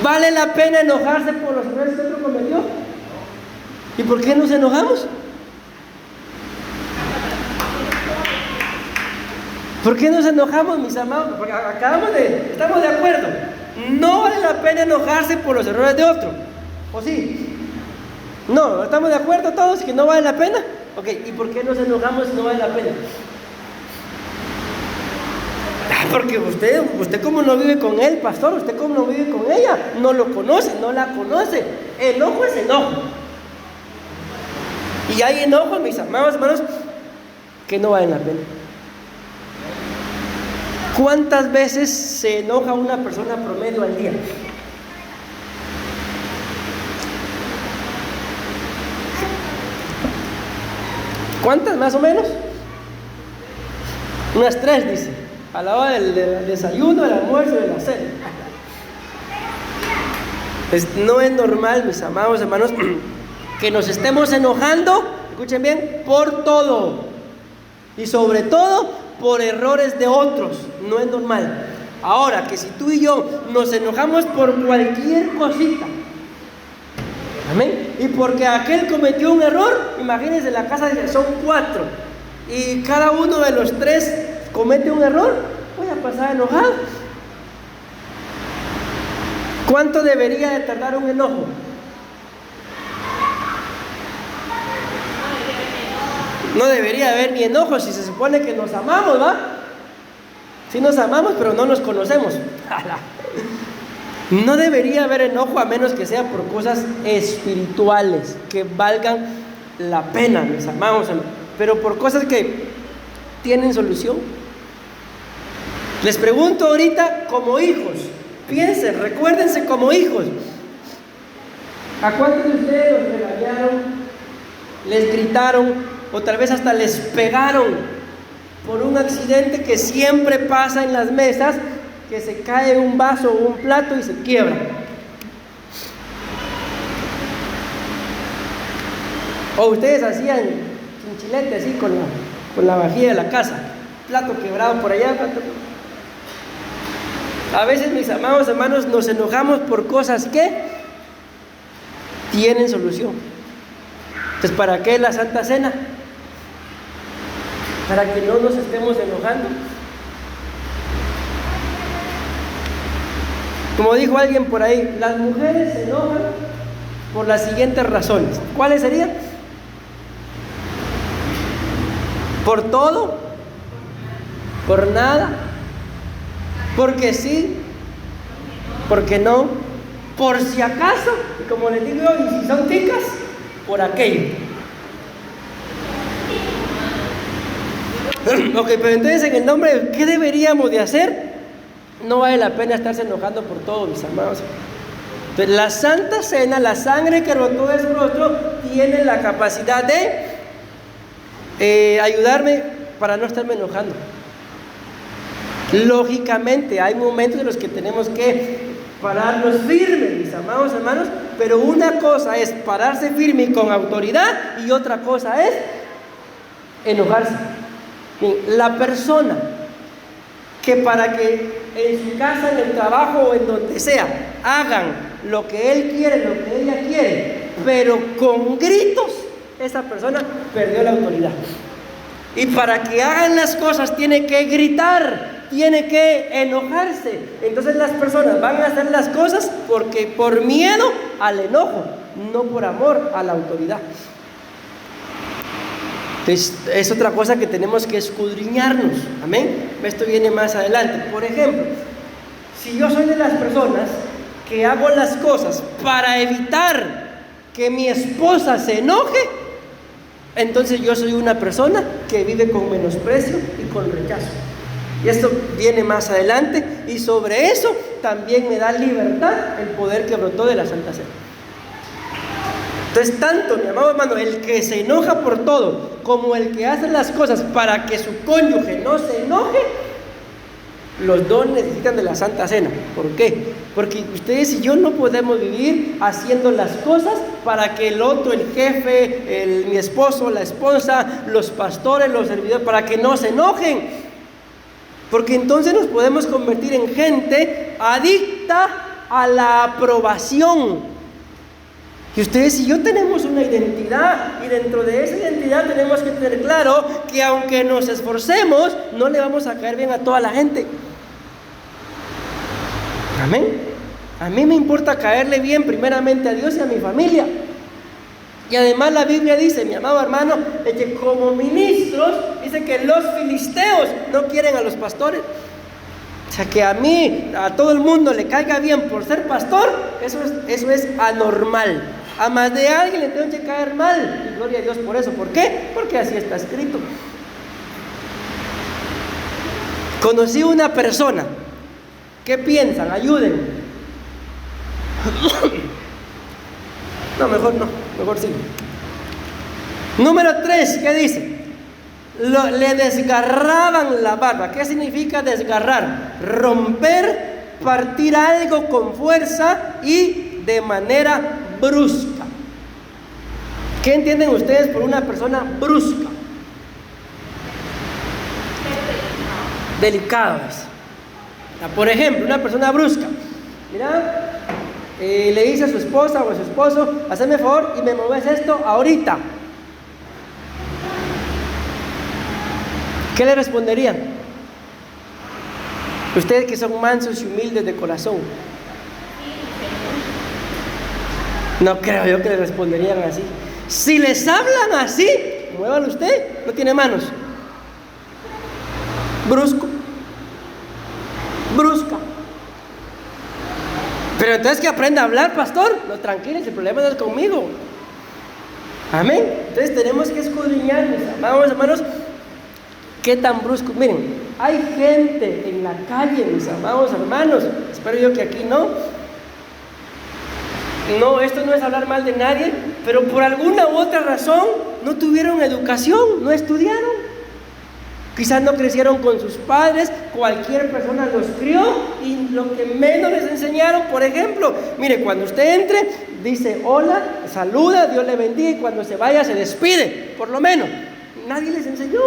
¿Vale la pena enojarse por los errores que otro cometió? ¿Y por qué nos enojamos? ¿Por qué nos enojamos, mis amados? Porque estamos de acuerdo. No vale la pena enojarse por los errores de otro. ¿O sí? No, ¿estamos de acuerdo todos que no vale la pena? Ok, ¿y por qué nos enojamos si no vale la pena? Porque usted como no vive con él, pastor, usted como no vive con ella, no lo conoce, no la conoce. Enojo es enojo. Y hay enojos, mis amados hermanos, que no valen la pena. ¿Cuántas veces se enoja una persona promedio al día? ¿Cuántas más o menos? Unas 3, dice. A la hora del desayuno, del almuerzo y de la cena. No es normal, mis amados hermanos, que nos estemos enojando, escuchen bien, por todo. Y sobre todo por errores de otros. No es normal. Ahora, que si tú y yo nos enojamos por cualquier cosita, amén, y porque aquel cometió un error, imagínense, la casa son 4 y cada uno de los 3 comete un error, voy a pasar enojado. ¿Cuánto debería de tardar un enojo? No debería haber ni enojo si se supone que nos amamos, ¿va? Sí nos amamos, pero no nos conocemos. No debería haber enojo a menos que sea por cosas espirituales que valgan la pena, mis amados, pero por cosas que tienen solución. Les pregunto ahorita como hijos, piensen, recuérdense como hijos. ¿A cuántos de ustedes los regañaron, les gritaron o tal vez hasta les pegaron por un accidente que siempre pasa en las mesas, que se cae un vaso o un plato y se quiebra? O ustedes hacían chinchilete así con la vajilla de la casa, plato quebrado por allá, plato. A veces, mis amados hermanos, nos enojamos por cosas que tienen solución. Entonces, ¿para qué la Santa Cena? Para que no nos estemos enojando. Como dijo alguien por ahí, las mujeres se enojan por las siguientes razones. ¿Cuáles serían? Por todo, por nada, porque sí, porque no, por si acaso, y como les digo, y si son ticas, por aquello. Ok, pero entonces en el nombre de ¿qué deberíamos de hacer? No vale la pena estarse enojando por todo, mis amados. Entonces la Santa Cena, la sangre que brotó de su rostro, tiene la capacidad de ayudarme para no estarme enojando. Lógicamente hay momentos en los que tenemos que pararnos firmes, mis amados hermanos, pero una cosa es pararse firme y con autoridad, y otra cosa es enojarse. La persona que para que en su casa, en el trabajo o en donde sea, hagan lo que él quiere, lo que ella quiere, pero con gritos, esa persona perdió la autoridad. Y para que hagan las cosas tiene que gritar, tiene que enojarse. Entonces las personas van a hacer las cosas porque por miedo al enojo, no por amor a la autoridad. Entonces, es otra cosa que tenemos que escudriñarnos. Amén. Esto viene más adelante. Por ejemplo, si yo soy de las personas que hago las cosas para evitar que mi esposa se enoje, entonces yo soy una persona que vive con menosprecio y con rechazo. Y esto viene más adelante, y sobre eso también me da libertad el poder que brotó de la Santa Cena. Entonces, tanto, mi amado hermano, el que se enoja por todo como el que hace las cosas para que su cónyuge no se enoje, los dos necesitan de la Santa Cena. ¿Por qué? Porque ustedes y yo no podemos vivir haciendo las cosas para que el otro, el jefe, mi esposo, la esposa, los pastores, los servidores, para que no se enojen. Porque entonces nos podemos convertir en gente adicta a la aprobación. Y ustedes y yo tenemos una identidad, y dentro de esa identidad tenemos que tener claro que aunque nos esforcemos, no le vamos a caer bien a toda la gente. Amén. A mí me importa caerle bien primeramente a Dios y a mi familia. Y además la Biblia dice, mi amado hermano, de que como ministros, dice que los filisteos no quieren a los pastores. O sea, que a mí, a todo el mundo le caiga bien por ser pastor, eso es anormal. A más de alguien le tengo que caer mal. Y gloria a Dios por eso. ¿Por qué? Porque así está escrito. Conocí una persona. ¿Qué piensan? Ayuden. No, mejor sí. Número 3, ¿qué dice? Le desgarraban la barba. ¿Qué significa desgarrar? Romper, partir algo con fuerza y de manera brusca. ¿Qué entienden ustedes por una persona brusca? Delicado es. Por ejemplo, una persona brusca. Mira, le dice a su esposa o a su esposo, hazme favor y me mueves esto ahorita. ¿Qué le responderían? Ustedes que son mansos y humildes de corazón. No creo yo que le responderían así. Si les hablan así, muévalo usted, no tiene manos. Brusca. Pero entonces que aprenda a hablar, pastor. No, tranquilos, el problema no es conmigo. Amén. Entonces tenemos que escudriñar, mis amados hermanos, qué tan brusco. Miren, hay gente en la calle, mis amados hermanos, espero yo que aquí no, esto no es hablar mal de nadie, pero por alguna u otra razón no tuvieron educación, no estudiaron. Quizás no crecieron con sus padres, cualquier persona los crió y lo que menos les enseñaron, por ejemplo, mire, cuando usted entre, dice hola, saluda, Dios le bendiga, y cuando se vaya se despide, por lo menos. Nadie les enseñó.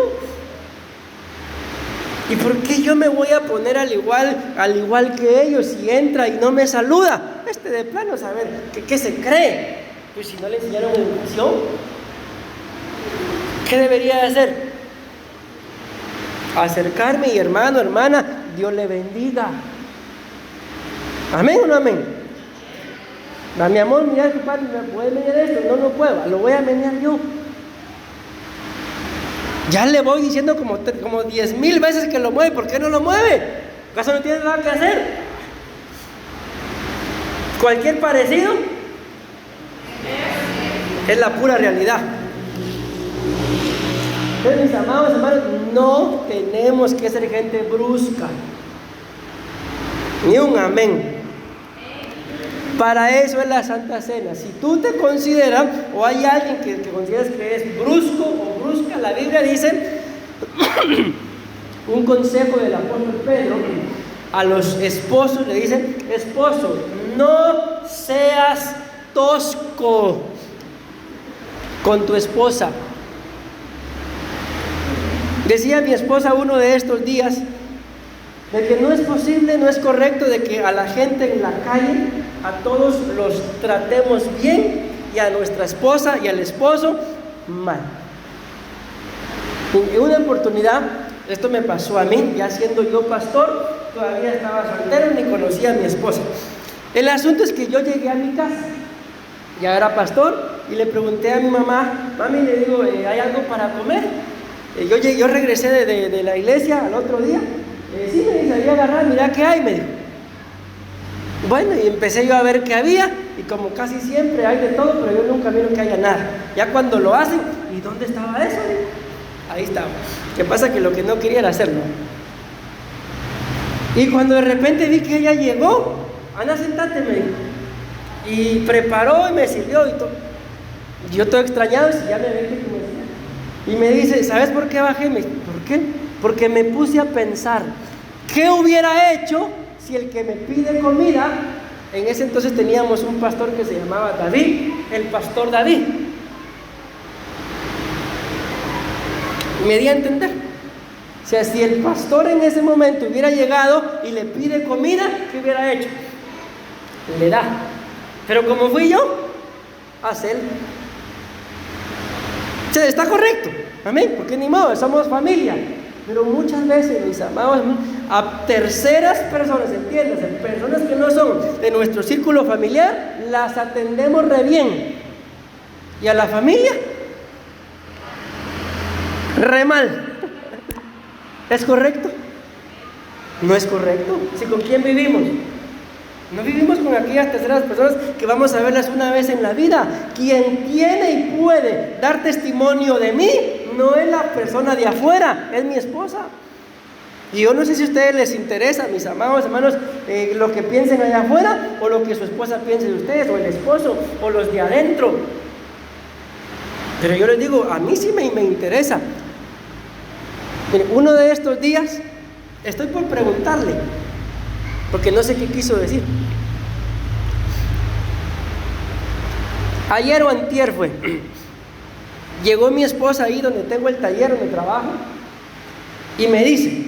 ¿Y por qué yo me voy a poner al igual que ellos si entra y no me saluda? De plano saber ¿qué se cree? Pues si no le enseñaron educación, ¿qué debería de hacer? Acercarme y hermano, hermana, Dios le bendiga. ¿Amén o no amén? Mi amor, mira, compadre, ¿me puede menear esto? No puedo, lo voy a menear yo. Ya le voy diciendo como 10,000 veces que lo mueve. ¿Por qué no lo mueve? ¿Acaso no tiene nada que hacer? Cualquier parecido es la pura realidad. Entonces, mis amados hermanos, no tenemos que ser gente brusca. Ni un amén. Para eso es la Santa Cena. Si tú te consideras, o hay alguien que consideras que es brusco o brusca, la Biblia dice, un consejo del apóstol Pedro, a los esposos le dice, esposo, no seas tosco con tu esposa. Decía mi esposa uno de estos días, de que no es posible, no es correcto de que a la gente en la calle, a todos los tratemos bien y a nuestra esposa y al esposo mal. En una oportunidad, esto me pasó a mí, ya siendo yo pastor, todavía estaba soltero, ni conocía a mi esposa. El asunto es que yo llegué a mi casa, ya era pastor, y le pregunté a mi mamá, mami, le digo, ¿hay algo para comer? Yo regresé de la iglesia al otro día. Sí, me dice, voy a agarrar, mira qué hay, me dijo. Bueno, y empecé yo a ver qué había, y como casi siempre hay de todo, pero yo nunca miro que haya nada. Ya cuando lo hacen, ¿y dónde estaba eso? Ahí estaba. ¿Qué pasa? Que lo que no quería era hacerlo. Y cuando de repente vi que ella llegó, anda, sentate, me dijo. Y preparó y me sirvió y todo. Yo todo extrañado, si ya me ve que me decía. Y me dice, ¿sabes por qué bajé? ¿Por qué? Porque me puse a pensar, ¿qué hubiera hecho si el que me pide comida, en ese entonces teníamos un pastor que se llamaba David, el pastor David? Me di a entender. O sea, si el pastor en ese momento hubiera llegado y le pide comida, ¿qué hubiera hecho? Le da. Pero como fui yo, hace él. O sea, está correcto. Amén. Porque ni modo, somos familia. Pero muchas veces, mis amados, a terceras personas, entiéndase, personas que no son de nuestro círculo familiar, las atendemos re bien. Y a la familia, re mal. ¿Es correcto? No es correcto. Si ¿con quién vivimos? No vivimos con aquellas terceras personas que vamos a verlas una vez en la vida. Quien tiene y puede dar testimonio de mí no es la persona de afuera, es mi esposa. Y yo no sé si a ustedes les interesa, mis amados hermanos, lo que piensen allá afuera o lo que su esposa piense de ustedes, o el esposo, o los de adentro. Pero yo les digo, a mí sí me interesa. Mire, uno de estos días estoy por preguntarle, porque no sé qué quiso decir. Ayer o antier fue. Llegó mi esposa ahí donde tengo el taller donde trabajo y me dice,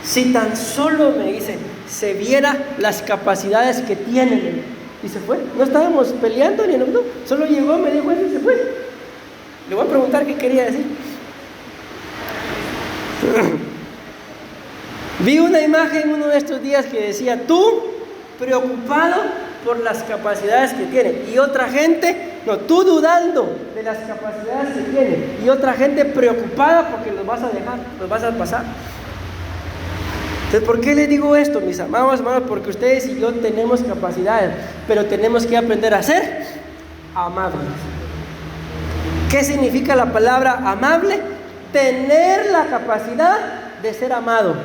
si tan solo, me dice, se viera las capacidades que tienen. Y se fue. No estábamos peleando ni no, solo llegó, me dijo eso y se fue. Le voy a preguntar qué quería decir. Vi una imagen uno de estos días que decía, tú preocupado por las capacidades que tiene, y otra gente, no, tú dudando de las capacidades que tiene, y otra gente preocupada porque los vas a dejar, los vas a pasar. Entonces, ¿por qué les digo esto, mis amados hermanos? Porque ustedes y yo tenemos capacidades, pero tenemos que aprender a ser amables. ¿Qué significa la palabra amable? Tener la capacidad de ser amado.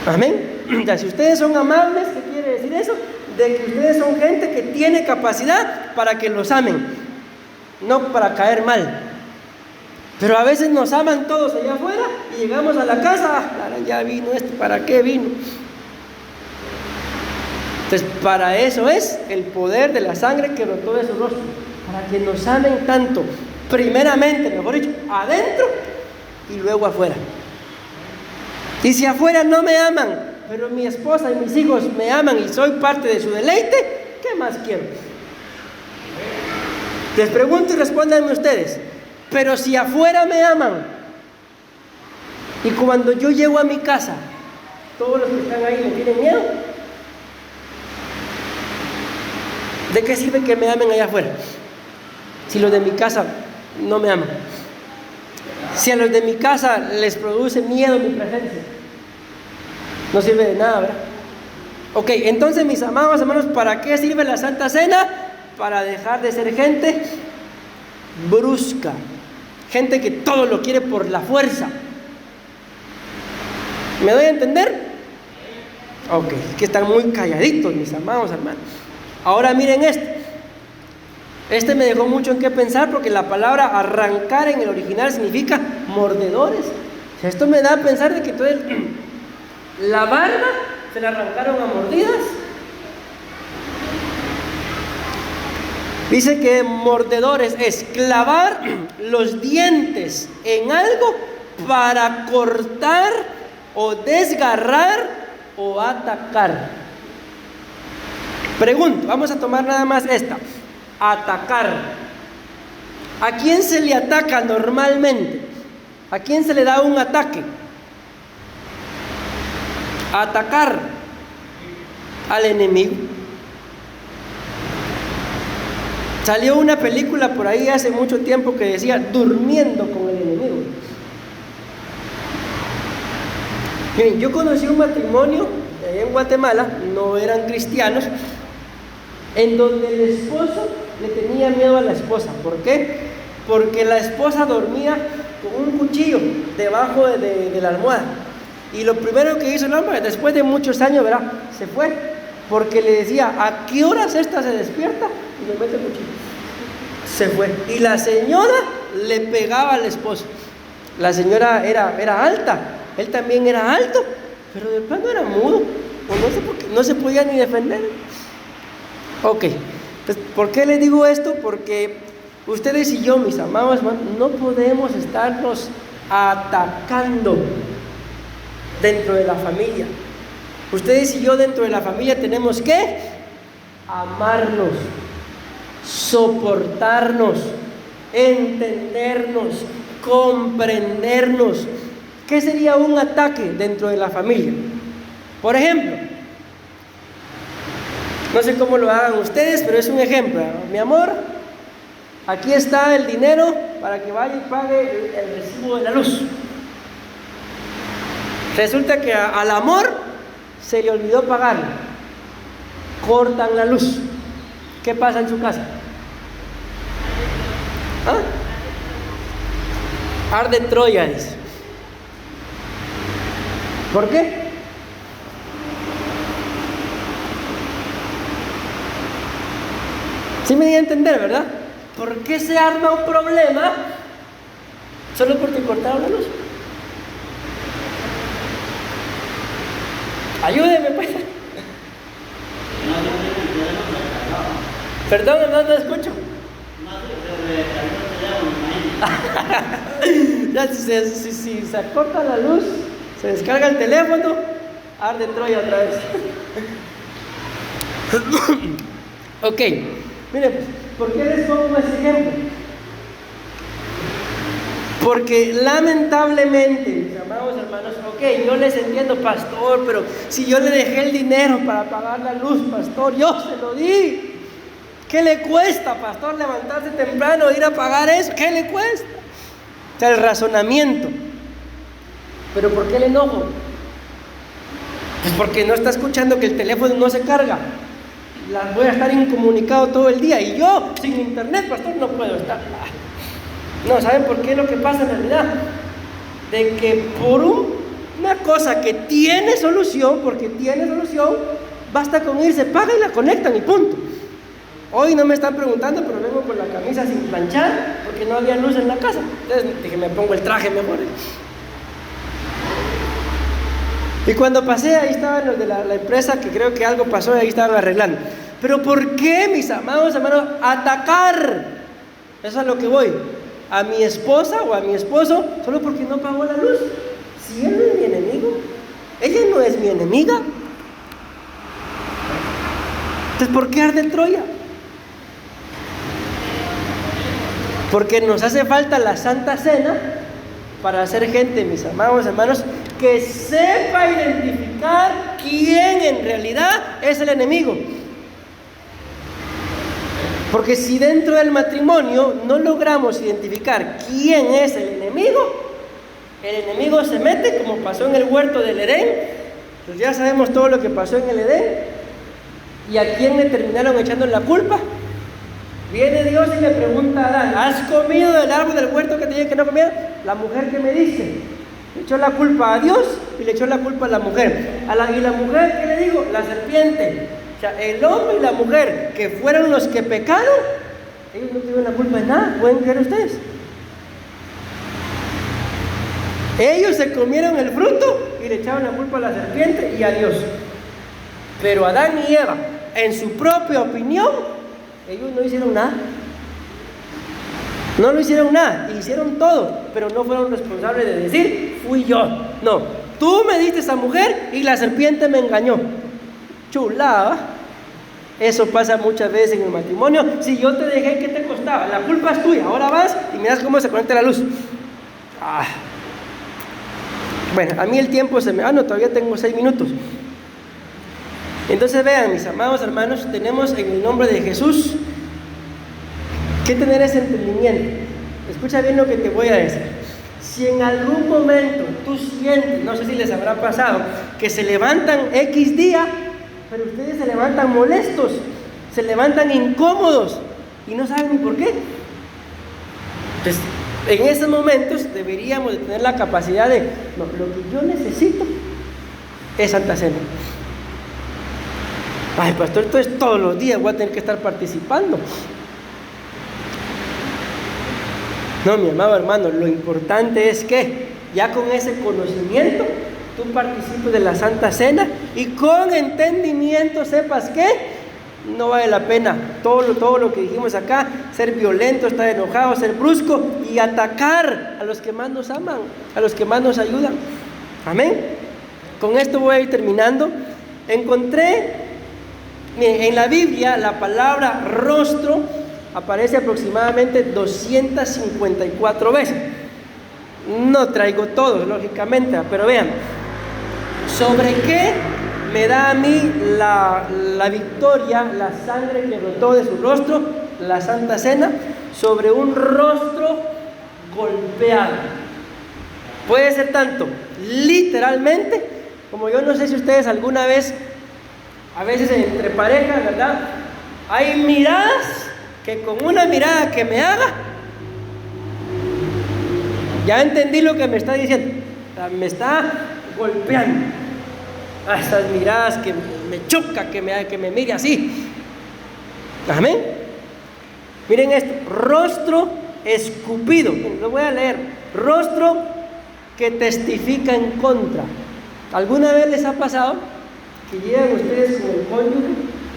Amén. Ya, si ustedes son amables, ¿qué quiere decir eso? De que ustedes son gente que tiene capacidad para que los amen, no para caer mal. Pero a veces nos aman todos allá afuera y llegamos a la casa, ya vino este, ¿para qué vino? Entonces, para eso es el poder de la sangre que brotó de su rostro, para que nos amen tanto, primeramente, mejor dicho, adentro y luego afuera. Y si afuera no me aman, pero mi esposa y mis hijos me aman y soy parte de su deleite, ¿qué más quiero? Les pregunto y respóndanme ustedes. Pero si afuera me aman y cuando yo llego a mi casa, todos los que están ahí me tienen miedo, ¿de qué sirve que me amen allá afuera? Si los de mi casa no me aman. Si a los de mi casa les produce miedo mi presencia, no sirve de nada, ¿verdad? Ok, entonces, mis amados hermanos, ¿para qué sirve la Santa Cena? Para dejar de ser gente brusca, gente que todo lo quiere por la fuerza. ¿Me doy a entender? Ok, que están muy calladitos, mis amados hermanos. Ahora miren esto. Este me dejó mucho en qué pensar, porque la palabra arrancar en el original significa mordedores. O sea, esto me da a pensar de que entonces la barba se la arrancaron a mordidas. Dice que mordedores es clavar los dientes en algo para cortar o desgarrar o atacar. Pregunto, vamos a tomar nada más esta. Atacar. ¿A quién se le ataca normalmente? ¿A quién se le da un ataque? Atacar al enemigo. Salió una película por ahí hace mucho tiempo que decía durmiendo con el enemigo. Miren, yo conocí un matrimonio allá en Guatemala, no eran cristianos, en donde el esposo le tenía miedo a la esposa. ¿Por qué? Porque la esposa dormía con un cuchillo debajo de la almohada. Y lo primero que hizo el hombre, después de muchos años, ¿verdad?, se fue, porque le decía, ¿a qué horas esta se despierta? Y le mete el cuchillo. Se fue. Y la señora le pegaba al esposo. La señora era alta, él también era alto, pero de plano era mudo, o no sé por qué, no se podía ni defender. Ok, entonces, ¿por qué les digo esto? Porque ustedes y yo, mis amados hermanos, no podemos estarnos atacando dentro de la familia. Ustedes y yo dentro de la familia tenemos que amarnos, soportarnos, entendernos, comprendernos. ¿Qué sería un ataque dentro de la familia? Por ejemplo, no sé cómo lo hagan ustedes, pero es un ejemplo. Mi amor, aquí está el dinero para que vaya y pague el recibo de la luz. Resulta que al amor se le olvidó pagarlo. Cortan la luz. ¿Qué pasa en su casa? Arde Troya, dice. ¿Por qué? ¿Sí me di a entender, verdad? ¿Por qué se arma un problema solo porque cortaron la luz? Ayúdeme, pues. Perdón, no escucho. Ya si se corta la luz, se descarga el teléfono, arde Troya otra vez. Ok, miren, pues, ¿por qué les pongo ese ejemplo? Porque lamentablemente, mis amados hermanos, ok, yo les entiendo, pastor, pero si yo le dejé el dinero para pagar la luz, pastor, yo se lo di. ¿Qué le cuesta, pastor, levantarse temprano e ir a pagar eso? ¿Qué le cuesta? O sea, el razonamiento. ¿Pero por qué el enojo? Pues porque no está escuchando que el teléfono no se carga. Voy a estar incomunicado todo el día y yo, sin internet, pastor, no puedo estar. No, ¿saben por qué? Lo que pasa en realidad, de que por una cosa que tiene solución, porque tiene solución, basta con irse, paga y la conectan y punto. Hoy no me están preguntando, pero vengo con la camisa sin planchar, porque no había luz en la casa. Entonces dije, me pongo el traje mejor. Y cuando pasé, ahí estaban los de la empresa, que creo que algo pasó y ahí estaban arreglando. Pero ¿por qué, mis amados hermanos, atacar? Eso es a lo que voy. A mi esposa o a mi esposo, solo porque no pagó la luz. Si él no es mi enemigo, ella no es mi enemiga. Entonces, ¿por qué arde Troya? Porque nos hace falta la Santa Cena para hacer gente, mis amados hermanos, que sepa identificar quién en realidad es el enemigo. Porque si dentro del matrimonio no logramos identificar quién es el enemigo se mete, como pasó en el huerto del Edén. Pues ya sabemos todo lo que pasó en el Edén. ¿Y a quién le terminaron echando la culpa? Viene Dios y le pregunta a Adán, ¿has comido del árbol del huerto que te dije que no comiera? La mujer que me dice, le echó la culpa a Dios y le echó la culpa a la mujer. ¿Y la mujer qué le dijo? La serpiente. O sea, el hombre y la mujer, que fueron los que pecaron, ellos no tuvieron la culpa de nada. ¿Pueden creer ustedes? Ellos se comieron el fruto y le echaron la culpa a la serpiente y a Dios. Pero Adán y Eva, en su propia opinión, ellos no hicieron nada. No lo hicieron nada, hicieron todo, pero no fueron responsables de decir, fui yo. No, tú me diste esa mujer y la serpiente me engañó. Chulada. Eso pasa muchas veces en el matrimonio. Si yo te dejé, ¿qué te costaba? La culpa es tuya, ahora vas y miras cómo se conecta la luz. Bueno, a mí el tiempo se me... no, todavía tengo 6 minutos. Entonces vean, mis amados hermanos, tenemos en el nombre de Jesús que tener ese entendimiento. Escucha bien lo que te voy a decir. Si en algún momento tú sientes, no sé si les habrá pasado, que se levantan X día, pero ustedes se levantan molestos, se levantan incómodos y no saben ni por qué. Entonces, en esos momentos deberíamos de tener la capacidad de, no, lo que yo necesito es Santa Cena. Ay, pastor, entonces todos los días voy a tener que estar participando. No, mi amado hermano, lo importante es que ya con ese conocimiento tú participes de la Santa Cena y con entendimiento sepas que no vale la pena todo lo que dijimos acá, ser violento, estar enojado, ser brusco y atacar a los que más nos aman, a los que más nos ayudan. Amén. Con esto voy a ir terminando. Encontré en la Biblia la palabra rostro aparece aproximadamente 254 veces. No traigo todos, lógicamente, pero vean, ¿sobre qué me da a mí la victoria, la sangre que brotó de su rostro, la Santa Cena? Sobre un rostro golpeado. Puede ser tanto literalmente, como yo no sé si ustedes alguna vez, a veces entre parejas, ¿verdad? Hay miradas que con una mirada que me haga, ya entendí lo que me está diciendo, me está golpeando. A esas miradas que me choca, que me mire así. Amén. Miren esto, rostro escupido. Lo voy a leer. Rostro que testifica en contra. ¿Alguna vez les ha pasado que llegan ustedes con el cónyuge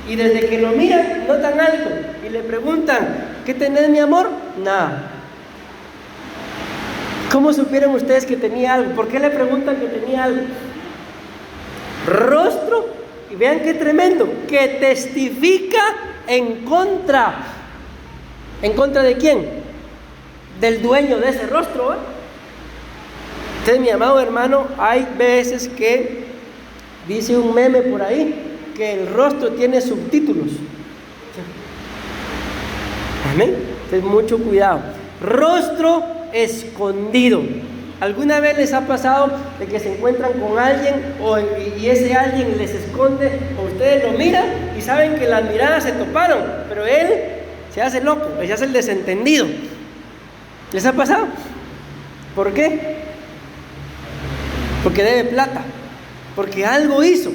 y desde que lo miran notan algo y le preguntan, ¿qué tenés, mi amor? Nada. ¿Cómo supieron ustedes que tenía algo? ¿Por qué le preguntan que tenía algo? Rostro, y vean qué tremendo, que testifica en contra. ¿En contra de quién? Del dueño de ese rostro, ¿eh? Entonces, mi amado hermano, hay veces que dice un meme por ahí que el rostro tiene subtítulos. Amén. Entonces, mucho cuidado. Rostro escondido. ¿Alguna vez les ha pasado de que se encuentran con alguien y ese alguien les esconde, o ustedes lo miran y saben que las miradas se toparon, pero él se hace loco, se hace el desentendido? ¿Les ha pasado? ¿Por qué? Porque debe plata, porque algo hizo.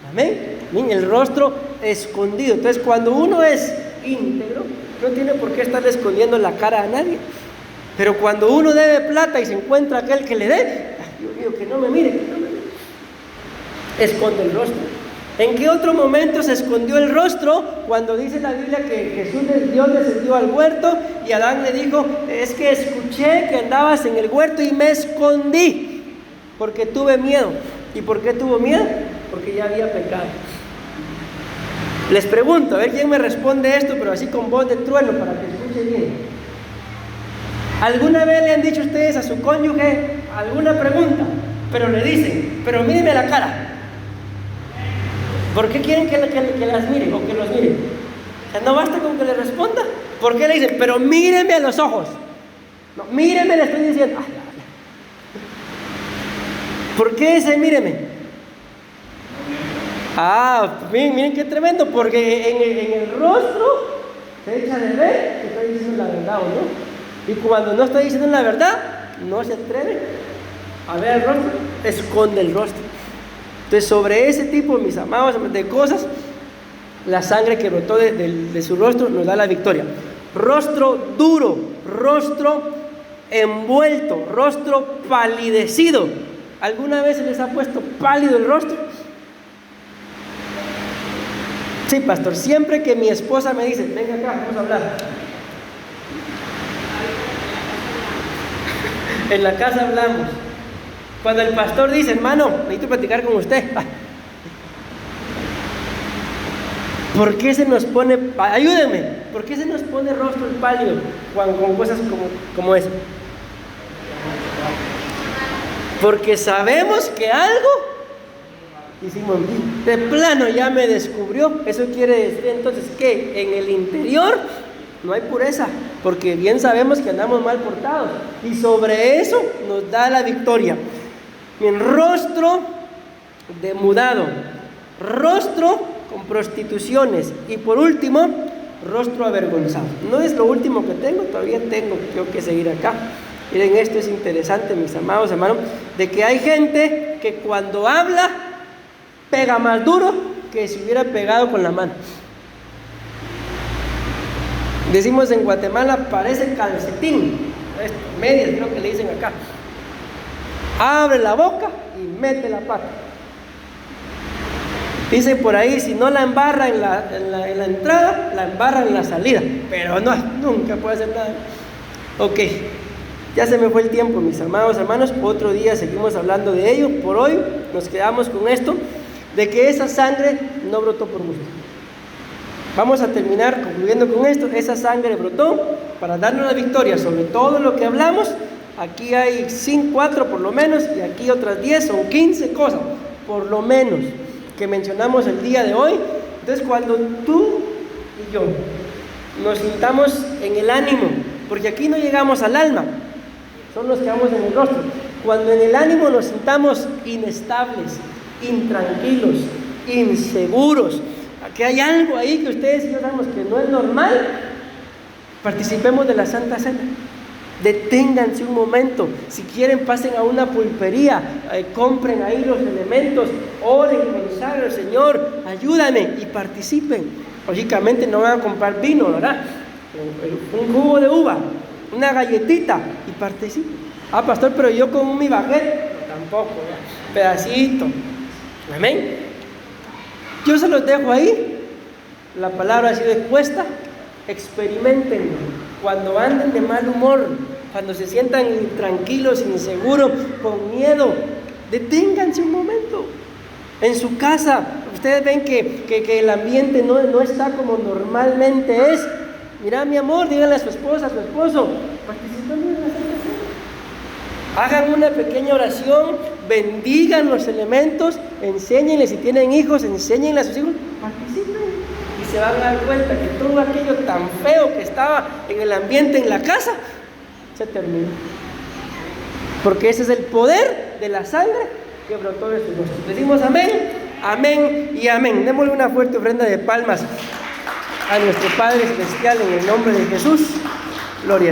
Amén. Miren, el rostro escondido. Entonces, cuando uno es íntegro, no tiene por qué estarle escondiendo la cara a nadie. Pero cuando uno debe plata y se encuentra aquel que le dé, Dios mío, que no me mire, esconde el rostro. ¿En qué otro momento se escondió el rostro? Cuando dice la Biblia que Dios descendió al huerto y Adán le dijo, es que escuché que andabas en el huerto y me escondí porque tuve miedo. ¿Y por qué tuvo miedo? Porque ya había pecado. Les pregunto, a ver quién me responde esto, pero así con voz de trueno para que escuche bien. ¿Alguna vez le han dicho ustedes a su cónyuge alguna pregunta, pero le dicen, pero míreme la cara? ¿Por qué quieren que las miren o que los miren? O sea, no basta con que le responda. ¿Por qué le dicen, pero míreme a los ojos? No, míreme, le estoy diciendo. ¿Por qué ese míreme? Miren qué tremendo, porque en el rostro se echa de ver que estoy diciendo la verdad o no. Y cuando no está diciendo la verdad, no se atreve a ver el rostro, esconde el rostro. Entonces, sobre ese tipo, mis amados, de cosas, la sangre que brotó de su rostro nos da la victoria. Rostro duro, rostro envuelto, rostro palidecido. ¿Alguna vez se les ha puesto pálido el rostro? Sí, pastor, siempre que mi esposa me dice, venga acá, vamos a hablar. En la casa hablamos. Cuando el pastor dice, hermano, necesito platicar con usted. ¿Por qué se nos pone, ayúdenme, por qué se nos pone rostro pálido con cosas como eso? Porque sabemos que algo hicimos, de plano ya me descubrió. Eso quiere decir entonces que en el interior no hay pureza, porque bien sabemos que andamos mal portados, y sobre eso nos da la victoria. Bien, rostro demudado, rostro con prostituciones, y por último, rostro avergonzado. No es lo último que tengo, todavía tengo que seguir acá. Miren, esto es interesante, mis amados hermanos, de que hay gente que cuando habla pega más duro que si hubiera pegado con la mano. Decimos en Guatemala, parece calcetín. medias creo que le dicen acá. Abre la boca y mete la pata. Dicen por ahí, si no la embarra en la entrada, la embarra en la salida. Pero no, nunca puede hacer nada. Ok, ya se me fue el tiempo, mis amados hermanos. Otro día seguimos hablando de ello. Por hoy nos quedamos con esto, de que esa sangre no brotó por gusto. Vamos a terminar concluyendo con esto. Esa sangre brotó para darnos la victoria sobre todo lo que hablamos. Aquí hay 4 por lo menos, y aquí otras 10 o 15 cosas, por lo menos, que mencionamos el día de hoy. Entonces, cuando tú y yo nos sintamos en el ánimo, porque aquí no llegamos al alma, son los que vamos en el rostro. Cuando en el ánimo nos sintamos inestables, intranquilos, inseguros, que hay algo ahí que ustedes y yo sabemos que no es normal, participemos de la Santa Cena. Deténganse un momento, si quieren pasen a una pulpería, compren ahí los elementos, oren, consagren al Señor, ayúdame y participen. Lógicamente no van a comprar vino, ¿verdad? Un jugo de uva, una galletita y participen. Pastor, pero yo con mi baguette, tampoco, ¿verdad? Pedacito. Amén. Yo se los dejo ahí. La palabra ha sido expuesta. Experimentenlo. Cuando anden de mal humor, cuando se sientan intranquilos, inseguros, con miedo, deténganse un momento. En su casa, ustedes ven que el ambiente no está como normalmente es. Mira, mi amor, díganle a su esposa, a su esposo, participen en la Santa Cena. Hagan una pequeña oración, bendigan los elementos, enséñenles, si tienen hijos, enséñenles a sus hijos, participen. Y se van a dar cuenta que todo aquello tan feo que estaba en el ambiente en la casa, se terminó. Porque ese es el poder de la sangre que brotó de sus rostros. Decimos amén, amén y amén. Démosle una fuerte ofrenda de palmas a nuestro Padre Celestial en el nombre de Jesús. Gloria.